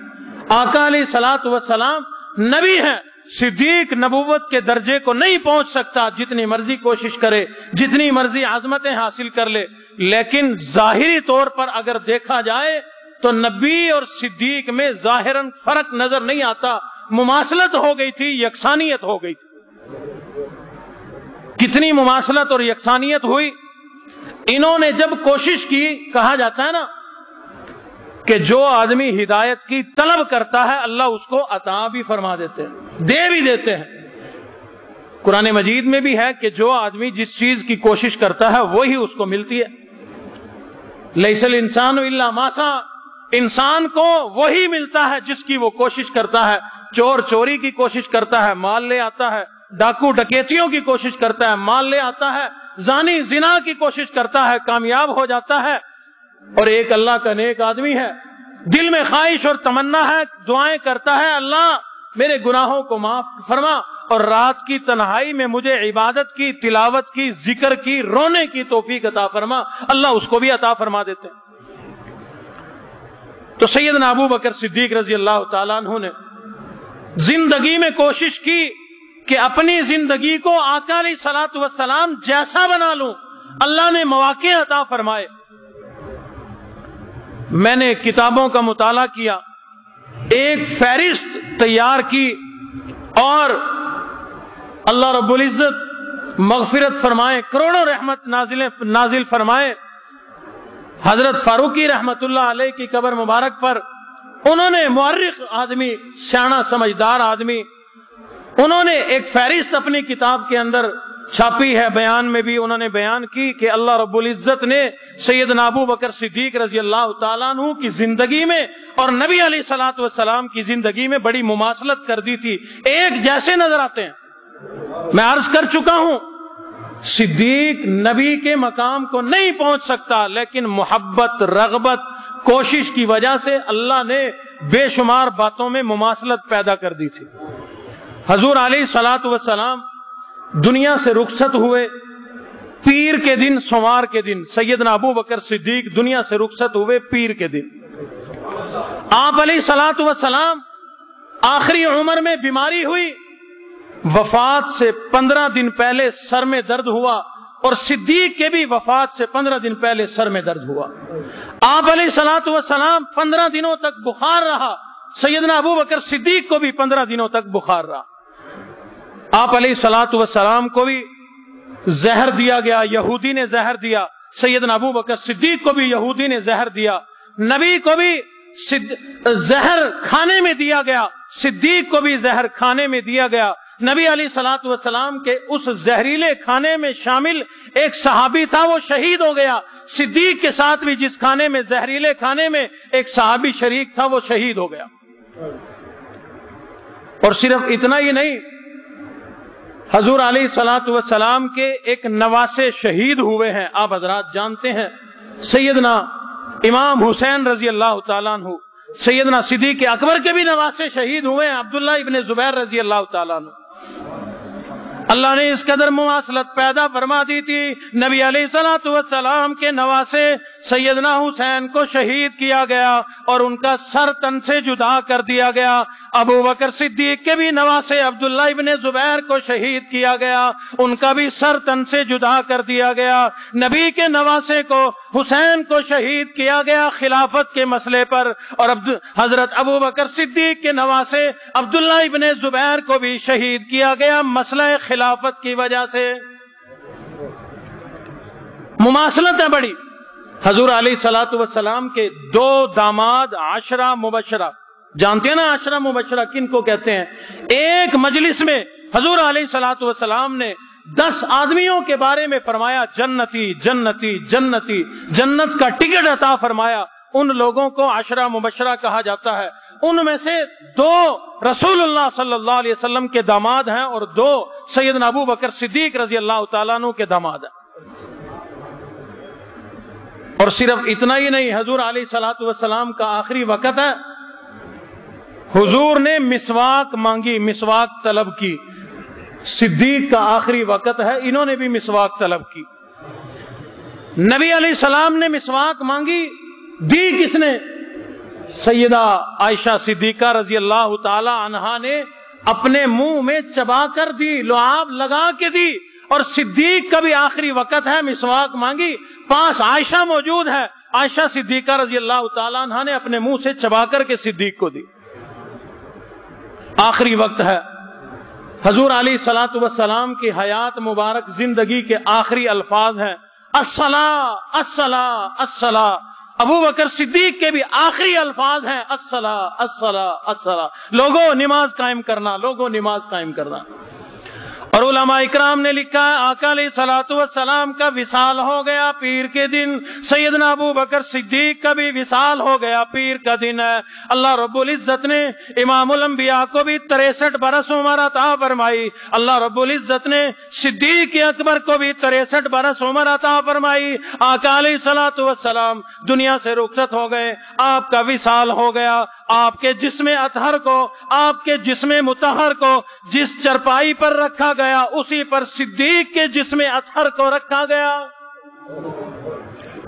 آقا علیہ الصلوۃ والسلام نبی ہیں، صدیق نبوت کے درجے کو نہیں پہنچ سکتا، جتنی مرضی کوشش کرے، جتنی مرضی عظمتیں حاصل کر لے. لیکن ظاہری طور پر اگر دیکھا جائے تو نبی اور صدیق میں ظاہراً فرق نظر نہیں آتا، مماثلت ہو گئی تھی، یکسانیت ہو گئی تھی. کتنی مماثلت اور یکسانیت ہوئی. انہوں نے جب کوشش کی، کہا جاتا ہے نا کہ جو آدمی ہدایت کی طلب کرتا ہے اللہ اس کو عطا بھی فرما دیتے ہیں، دے بھی دیتے ہیں. قرآن مجید میں بھی ہے کہ جو آدمی جس چیز کی کوشش کرتا ہے وہی اس کو ملتی ہے. لیس الانسان الا ما سعى، انسان کو وہی ملتا ہے جس کی وہ کوشش کرتا ہے. چور چوری کی کوشش کرتا ہے، مال لے آتا ہے. ڈاکو ڈکیتیوں کی کوشش کرتا ہے، مال لے آتا ہے. زانی زنا کی کوشش کرتا ہے، کامیاب ہو جاتا ہے. اور ایک اللہ کا نیک آدمی ہے، دل میں خواہش اور تمنا ہے، دعائیں کرتا ہے، اللہ میرے گناہوں کو معاف فرما اور رات کی تنہائی میں مجھے عبادت کی، تلاوت کی، ذکر کی، رونے کی توفیق عطا فرما. اللہ اس کو بھی عطا فرما دیتے ہیں. تو سیدنا ابو بکر صدیق رضی اللہ تعالیٰ عنہ نے زندگی میں کوشش کی کہ اپنی زندگی کو آقا علیہ الصلوۃ والسلام جیسا بنا لوں. اللہ نے مواقع عطا فرمائے. میں نے کتابوں کا مطالعہ کیا، ایک فہرست تیار کی اور اللہ رب العزت مغفرت فرمائے، کروڑوں رحمت نازل فرمائے حضرت فاروقی رحمت اللہ علیہ کی قبر مبارک پر. انہوں نے مورخ آدمی، سیاںا سمجھدار آدمی، انہوں نے ایک فہرست اپنی کتاب کے اندر چھاپی ہے. بیان میں بھی انہوں نے بیان کی کہ اللہ رب العزت نے سیدنا ابو بکر صدیق رضی اللہ تعالیٰ عنہ کی زندگی میں اور نبی علیہ الصلوۃ والسلام کی زندگی میں بڑی مماثلت کر دی تھی، ایک جیسے نظر آتے ہیں. میں عرض کر چکا ہوں صدیق نبی کے مقام کو نہیں پہنچ سکتا، لیکن محبت، رغبت، کوشش کی وجہ سے اللہ نے بے شمار باتوں میں مماثلت پیدا کر دی تھی. حضور علیہ الصلوۃ والسلام دنیا سے رخصت ہوئے پیر کے دن، سوموار کے دن. سیدنا ابو بکر صدیق دنیا سے رخصت ہوئے پیر کے دن. آپ علیہ الصلوۃ والسلام آخری عمر میں بیماری ہوئی، وفات سے 15 دن پہلے سر میں درد ہوا اور صدیق کے بھی وفات سے 15 دن پہلے سر میں درد ہوا. آپ علیہ الصلوۃ والسلام 15 دنوں تک بخار رہا. سیدنا ابو بکر صدیق کو بھی 15 دنوں تک بخار رہا. آپ علیہ الصلوۃ والسلام کو بھی زہر دیا گیا، یہودی نے زہر دیا. سیدنا ابو بکر صدیق کو بھی یہودی نے زہر دیا. نبی کو بھی زہر کھانے میں دیا گیا، صدیق کو بھی زہر کھانے میں دیا گیا. نبی علیہ الصلوۃ والسلام کے اس زہریلے کھانے میں شامل ایک صحابی تھا، وہ شہید ہو گیا. صدیق کے ساتھ بھی جس کھانے میں، زہریلے کھانے میں، ایک صحابی شریک تھا، وہ شہید ہو گیا. اور صرف اتنا ہی نہیں، حضور علیہ الصلوۃ والسلام کے ایک نواسے شہید ہوئے ہیں. آپ حضرات جانتے ہیں سیدنا امام حسین رضی اللہ تعالیٰ عنہ، سیدنا صدیق اکبر کے بھی نواسے شہید ہوئے ہیں، عبداللہ ابن زبیر رضی اللہ تعالیٰ عنہ. اللہ نے اس قدر مماثلت پیدا فرما دی تھی، نبی علیہ الصلوۃ والسلام کے نواسے سیدنا حسین کو شہید کیا گیا اور ان کا سر تن سے جدا کر دیا گیا۔ ابو بکر صدیق کے بھی نواسے عبداللہ ابن زبیر کو شہید کیا گیا، ان کا بھی سر تن سے جدا کر دیا گیا۔ نبی کے نواسے کو حسین کو شہید کیا گیا خلافت کے مسئلے پر، اور حضرت ابو بکر صدیق کے نواسے عبداللہ ابن زبیر کو بھی شہید کیا گیا مسئلہ خلافت کی وجہ سے۔ مماثلت ہے بڑی۔ حضور علیہ الصلوۃ والسلام کے دو داماد عشرہ مبشرہ، جانتے ہیں نا عشرہ مبشرہ کن کو کہتے ہیں؟ ایک مجلس میں حضور علیہ الصلوۃ والسلام نے 10 آدمیوں کے بارے میں فرمایا جنتی جنتی جنتی، جنت کا ٹکٹ عطا فرمایا۔ ان لوگوں کو عشرہ مبشرہ کہا جاتا ہے۔ ان میں سے 2 رسول اللہ صلی اللہ علیہ وسلم کے داماد ہیں اور 2 سیدنا ابو بکر صدیق رضی اللہ تعالیٰ عنہ کے داماد ہیں۔ اور صرف اتنا ہی نہیں، حضور علیہ الصلوۃ والسلام کا آخری وقت ہے، حضور نے مسواک مانگی، مسواک طلب کی۔ صدیق کا آخری وقت ہے، انہوں نے بھی مسواک طلب کی۔ نبی علیہ السلام نے مسواک مانگی، دی کس نے؟ سیدہ عائشہ صدیقہ رضی اللہ تعالی عنہا نے اپنے منہ میں چبا کر دی، لعاب لگا کے دی۔ اور صدیق کا بھی آخری وقت ہے، مسواک مانگی، پاس عائشہ موجود ہے، عائشہ صدیقہ رضی اللہ تعالی عنہا نے اپنے منہ سے چبا کر کے صدیق کو دی۔ آخری وقت ہے۔ حضور علیہ الصلوۃ والسلام کی حیات مبارک زندگی کے آخری الفاظ ہیں الصلاۃ الصلاۃ الصلاۃ۔ ابو بکر صدیق کے بھی آخری الفاظ ہیں الصلاۃ الصلاۃ الصلاۃ۔ لوگوں نماز قائم کرنا، لوگوں نماز قائم کرنا۔ اور علماء اکرام نے لکھا ہے آقا علیہ الصلوۃ والسلام کا وصال ہو گیا پیر کے دن، سیدنا ابو بکر صدیق کا بھی وصال ہو گیا پیر کا دن ہے۔ اللہ رب العزت نے امام الانبیاء کو بھی 63 برس عمر عطا فرمائی، اللہ رب العزت نے صدیق اکبر کو بھی 63 برس عمر عطا فرمائی۔ آقا علیہ الصلوۃ والسلام دنیا سے رخصت ہو گئے، آپ کا وصال ہو گیا۔ آپ کے جسم اطہر کو، آپ کے جسم مطہر کو جس چرپائی پر رکھا گیا، اسی پر صدیق کے جسم اطہر کو رکھا گیا۔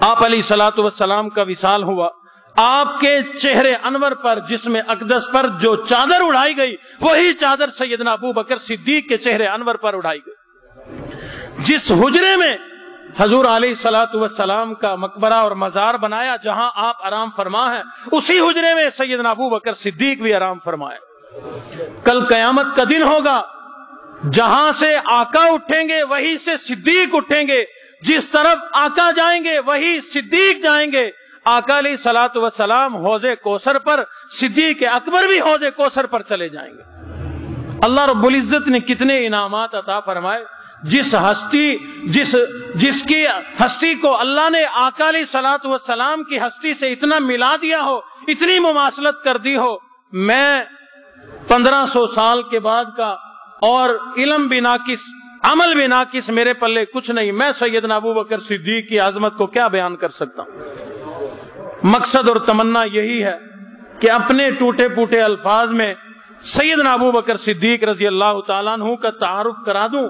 آپ علیہ الصلوۃ والسلام کا وصال ہوا، آپ کے چہرے انور پر، جسم اقدس پر جو چادر اڑائی گئی، وہی چادر سیدنا ابو بکر صدیق کے چہرے انور پر اڑائی گئی۔ جس حجرے میں حضور علیہ الصلوۃ والسلام کا مقبرہ اور مزار بنایا، جہاں آپ آرام فرما ہیں، اسی حجرے میں سیدنا ابو بکر صدیق بھی آرام فرمائے۔ کل قیامت کا دن ہوگا، جہاں سے آقا اٹھیں گے وہیں سے صدیق اٹھیں گے، جس طرف آقا جائیں گے وہی صدیق جائیں گے۔ آقا علیہ الصلوۃ والسلام حوض کوثر پر، صدیق اکبر بھی حوض کوثر پر چلے جائیں گے۔ اللہ رب العزت نے کتنے انعامات عطا فرمائے۔ جس کی ہستی کو اللہ نے آقا علیہ الصلوۃ والسلام کی ہستی سے اتنا ملا دیا ہو، اتنی مماثلت کر دی ہو۔ میں 1500 سال کے بعد کا، اور علم بھی ناقص، عمل بھی ناقص، میرے پلے کچھ نہیں، میں سیدنا ابو بکر صدیق کی عظمت کو کیا بیان کر سکتا ہوں؟ مقصد اور تمنا یہی ہے کہ اپنے ٹوٹے پوٹے الفاظ میں سیدنا ابو بکر صدیق رضی اللہ تعالیٰ عنہ کا تعارف کرا دوں۔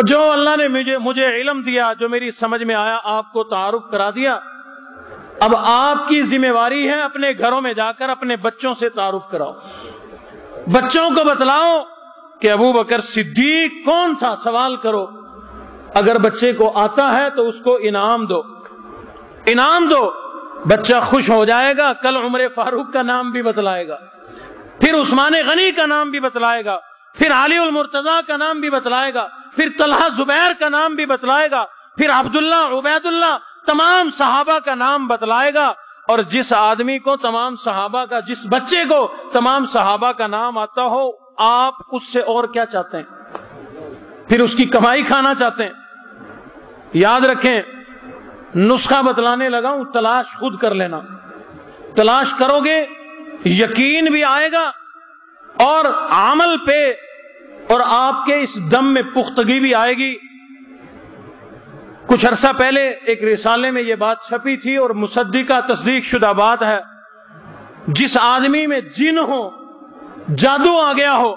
جو اللہ نے مجھے علم دیا، جو میری سمجھ میں آیا، آپ کو تعارف کرا دیا۔ اب آپ کی ذمہ داری ہے اپنے گھروں میں جا کر اپنے بچوں سے تعارف کراؤ، بچوں کو بتلاؤ کہ ابو بکر صدیق کون تھا، سوال کرو۔ اگر بچے کو آتا ہے تو اس کو انعام دو، انعام دو، بچہ خوش ہو جائے گا، کل عمر فاروق کا نام بھی بتلائے گا، پھر عثمان غنی کا نام بھی بتلائے گا، پھر علی المرتضیٰ کا نام بھی بتلائے گا، پھر طلحہ زبیر کا نام بھی بتلائے گا، پھر عبداللہ عبید اللہ، تمام صحابہ کا نام بتلائے گا۔ اور جس آدمی کو تمام صحابہ کا، جس بچے کو تمام صحابہ کا نام آتا ہو، آپ اس سے اور کیا چاہتے ہیں؟ پھر اس کی کمائی کھانا چاہتے ہیں؟ یاد رکھیں، نسخہ بتلانے لگا ہوں، تلاش خود کر لینا۔ تلاش کرو گے یقین بھی آئے گا، اور عمل پہ اور آپ کے اس دم میں پختگی بھی آئے گی۔ کچھ عرصہ پہلے ایک رسالے میں یہ بات چھپی تھی، اور مصدقہ تصدیق شدہ بات ہے، جس آدمی میں جن ہو، جادو آ گیا ہو،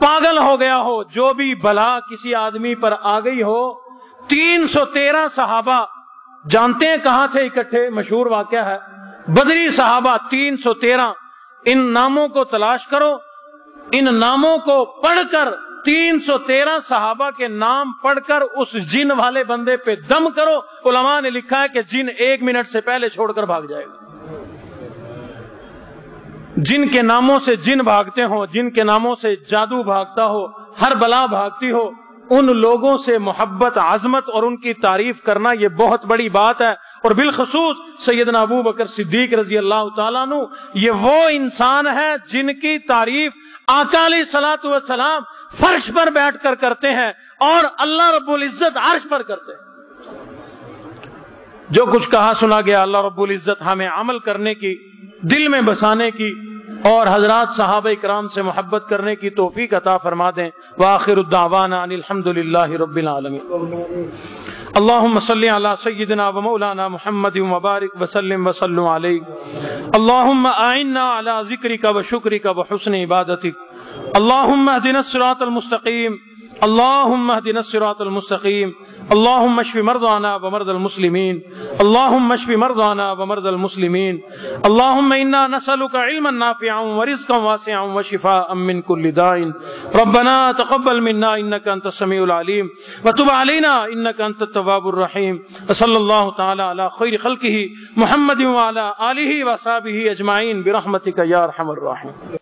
پاگل ہو گیا ہو، جو بھی بلا کسی آدمی پر آ گئی ہو، 313 صحابہ جانتے ہیں کہاں تھے اکٹھے؟ مشہور واقعہ ہے، بدری صحابہ 313. ان ناموں کو تلاش کرو، ان ناموں کو پڑھ کر 313 صحابہ کے نام پڑھ کر اس جن والے بندے پہ دم کرو. علماء نے لکھا ہے کہ جن 1 منٹ سے پہلے چھوڑ کر بھاگ جائے گا. جن کے ناموں سے جن بھاگتے ہوں، جن کے ناموں سے جادو بھاگتا ہو، ہر بلا بھاگتی ہو، ان لوگوں سے محبت، عظمت اور ان کی تعریف کرنا یہ بہت بڑی بات ہے. اور بالخصوص سیدنا ابو بکر صدیق رضی اللہ تعالیٰ عنہ، یہ وہ انسان ہے جن کی تعریف آقا علیہ الصلوۃ والسلام فرش پر بیٹھ کر کرتے ہیں اور اللہ رب العزت عرش پر کرتے ہیں. جو کچھ کہا سنا گیا، اللہ رب العزت ہمیں عمل کرنے کی، دل میں بسانے کی اور حضرات صحابہ کرام سے محبت کرنے کی توفیق عطا فرما دیں. وآخر الدعوانا ان الحمد للہ رب العالمین. اللهم صل على سيدنا ومولانا محمد وبارك وسلم وصلوا عليه. اللهم أعنا على ذكرك وشكرك وحسن عبادتك. اللهم اهدنا الصراط المستقيم. اللهم اهدنا الصراط المستقيم. اللهم اشف مرضانا ومرضى المسلمين. اللهم اشف مرضانا ومرضى المسلمين. اللهم إنا نسألك علما نافعا ورزقا واسعا وشفاء من كل داء. ربنا تقبل منا إنك أنت السميع العليم وتب علينا إنك أنت التواب الرحيم. وصلى الله تعالى على خير خلقه محمد وعلى آله وصحبه أجمعين برحمتك يا أرحم الراحمين.